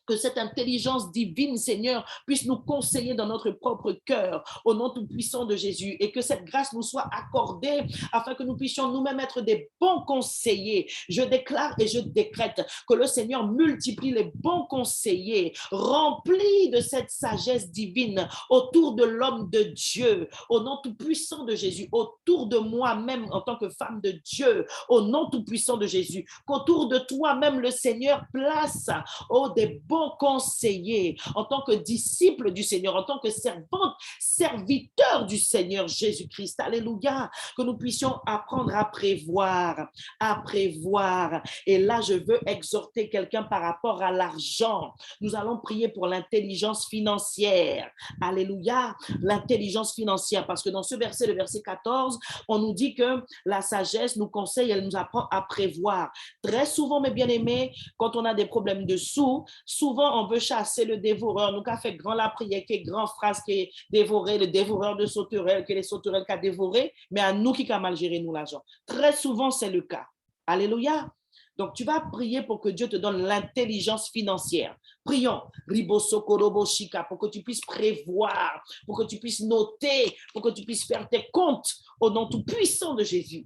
Que cette intelligence divine, Seigneur, puisse nous conseiller dans notre propre cœur, au nom tout-puissant de Jésus, et que cette grâce nous soit accordée afin que nous puissions nous-mêmes être des bons conseillers. Je déclare et je décrète que le Seigneur multiplie les bons conseillers, remplis de cette sagesse divine autour de l'homme de Dieu, au nom tout-puissant de Jésus, autour de moi-même en tant que femme de Dieu, au nom tout-puissant de Jésus, qu'autour de toi-même le Seigneur place des bons conseillers, en tant que disciple du Seigneur, en tant que servante, serviteur du Seigneur Jésus-Christ. Alléluia. Que nous puissions apprendre à prévoir, à prévoir. Et là, je veux exhorter quelqu'un par rapport à l'argent. Nous allons prier pour l'intelligence financière. Alléluia. L'intelligence financière. Parce que dans ce verset, le verset 14, on nous dit que la sagesse nous conseille, elle nous apprend à prévoir. Très souvent, mes bien-aimés, quand on a des problèmes de sous, souvent on veut chasser le dévoreur. Nous avons fait grand la prière, qui est grand phrase qui est dévoré, le dévoreur de sauterelles, que les sauterelles qui a dévoré, mais à nous qui a mal géré nous l'argent. Très souvent, c'est le cas. Alléluia. Donc, tu vas prier pour que Dieu te donne l'intelligence financière. Prions, Ribosokoroboshika, pour que tu puisses prévoir, pour que tu puisses noter, pour que tu puisses faire tes comptes au nom tout puissant de Jésus.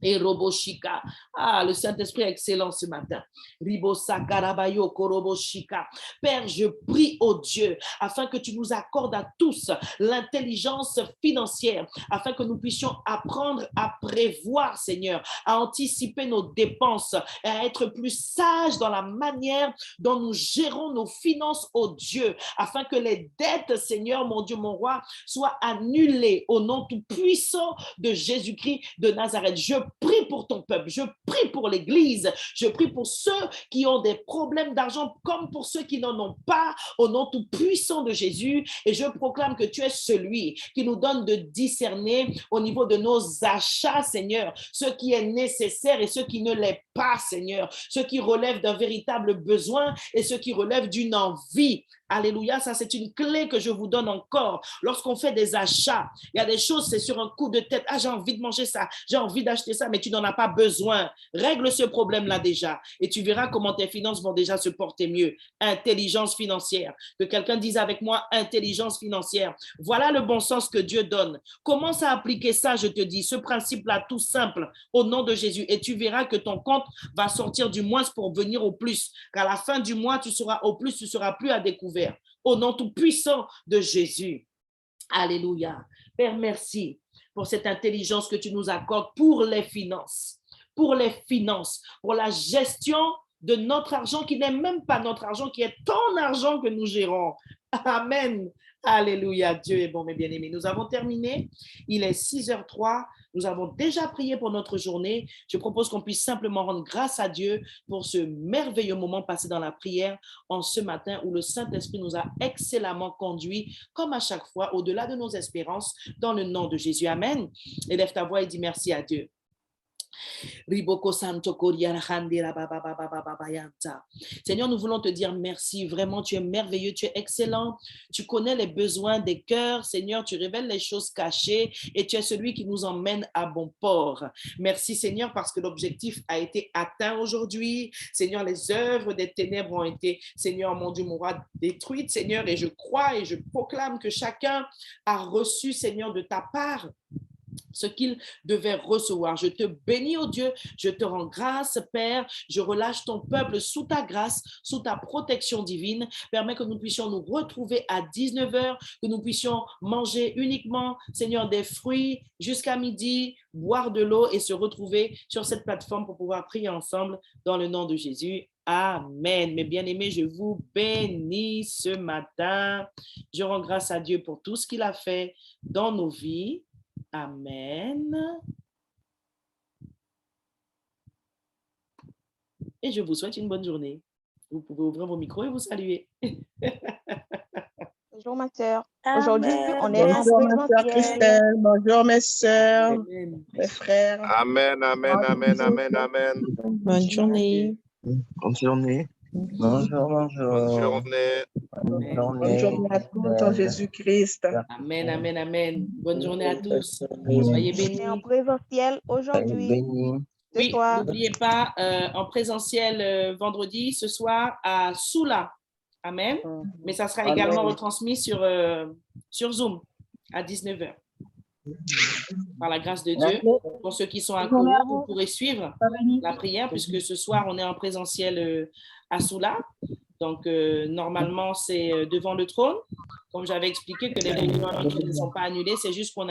Et Roboshika. Ah, le Saint-Esprit est excellent ce matin. Ribosa Karabayo Koroboshika. Père, je prie au Dieu afin que tu nous accordes à tous l'intelligence financière, afin que nous puissions apprendre à prévoir, Seigneur, à anticiper nos dépenses et à être plus sages dans la manière dont nous gérons nos finances au Dieu, afin que les dettes, Seigneur, mon Dieu, mon roi, soient annulées au nom tout puissant de Jésus-Christ de Nazareth. Je prie pour ton peuple, je prie pour l'Église, je prie pour ceux qui ont des problèmes d'argent comme pour ceux qui n'en ont pas, au nom tout puissant de Jésus, et je proclame que tu es celui qui nous donne de discerner au niveau de nos achats, Seigneur, ce qui est nécessaire et ce qui ne l'est pas, Seigneur, ce qui relève d'un véritable besoin et ce qui relève d'une envie. Alléluia, ça c'est une clé que je vous donne encore. Lorsqu'on fait des achats, il y a des choses, c'est sur un coup de tête. Ah, j'ai envie de manger ça, j'ai envie d'acheter ça, mais tu n'en as pas besoin. Règle ce problème-là déjà et tu verras comment tes finances vont déjà se porter mieux. Intelligence financière. Que quelqu'un dise avec moi, intelligence financière. Voilà le bon sens que Dieu donne. Commence à appliquer ça, je te dis, ce principe-là tout simple au nom de Jésus et tu verras que ton compte va sortir du moins pour venir au plus. Qu'à la fin du mois, tu seras au plus, tu ne seras plus à découvert. Au nom tout puissant de Jésus. Alléluia. Père, merci pour cette intelligence que tu nous accordes pour les finances, pour la gestion de notre argent qui n'est même pas notre argent, qui est ton argent que nous gérons. Amen. Alléluia. Dieu est bon, mes bien-aimés. Nous avons terminé. Il est 6h03. Nous avons déjà prié pour notre journée. Je propose qu'on puisse simplement rendre grâce à Dieu pour ce merveilleux moment passé dans la prière en ce matin où le Saint-Esprit nous a excellemment conduits, comme à chaque fois, au-delà de nos espérances, dans le nom de Jésus. Amen. Élève ta voix et dis merci à Dieu. Seigneur, nous voulons te dire merci. Vraiment, tu es merveilleux, tu es excellent. Tu connais les besoins des cœurs. Seigneur, tu révèles les choses cachées et tu es celui qui nous emmène à bon port. Merci, Seigneur, parce que l'objectif a été atteint aujourd'hui. Seigneur, les œuvres des ténèbres ont été, Seigneur, mon Dieu, mon roi, détruites, Seigneur, et je crois et je proclame que chacun a reçu, Seigneur, de ta part ce qu'il devait recevoir. Je te bénis, oh Dieu, je te rends grâce, Père, je relâche ton peuple sous ta grâce, sous ta protection divine. Permets que nous puissions nous retrouver à 19h, que nous puissions manger uniquement, Seigneur, des fruits jusqu'à midi, boire de l'eau et se retrouver sur cette plateforme pour pouvoir prier ensemble dans le nom de Jésus. Amen. Mes bien-aimés, je vous bénis ce matin. Je rends grâce à Dieu pour tout ce qu'il a fait dans nos vies. Amen. Et je vous souhaite une bonne journée. Vous pouvez ouvrir vos micros et vous saluer. Bonjour ma sœur. Aujourd'hui, on est en Bonjour, ma sœur présentiel. Christelle. Bonjour, mes sœurs, Amen. mes frères. Amen, amen, amen, amen, amen. Bonne journée. Bonne journée. Bonjour, Bonne bonjour. journée. Bonne Amen. Bonne journée. journée à tous en Jésus-Christ. Amen, amen, amen. Bonne journée à tous. Soyez Soyez On est en bénis. présentiel aujourd'hui, bénis. ce Oui, soir. n'oubliez pas, en présentiel vendredi, ce soir, à Soula. Amen. Mais ça sera également retransmis sur Zoom à 19h. Par la grâce de Dieu. Pour ceux qui sont à Kourou, vous pourrez suivre la prière puisque ce soir, on est en présentiel à Soula. Donc, normalement, c'est devant le trône. Comme j'avais expliqué que les réunions ne sont pas annulées, c'est juste qu'on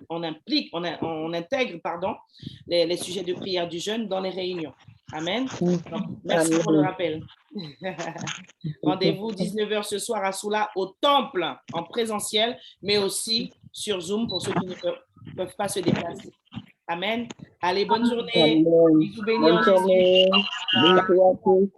on intègre les sujets de prière du jeûne dans les réunions. Amen. Donc, merci pour le rappel. Rendez-vous 19h ce soir à Soula au temple en présentiel, mais aussi sur Zoom pour ceux qui ne peuvent pas se déplacer. Amen. Allez, bonne journée. Bisous bénis en Jésus. Bisous à tous.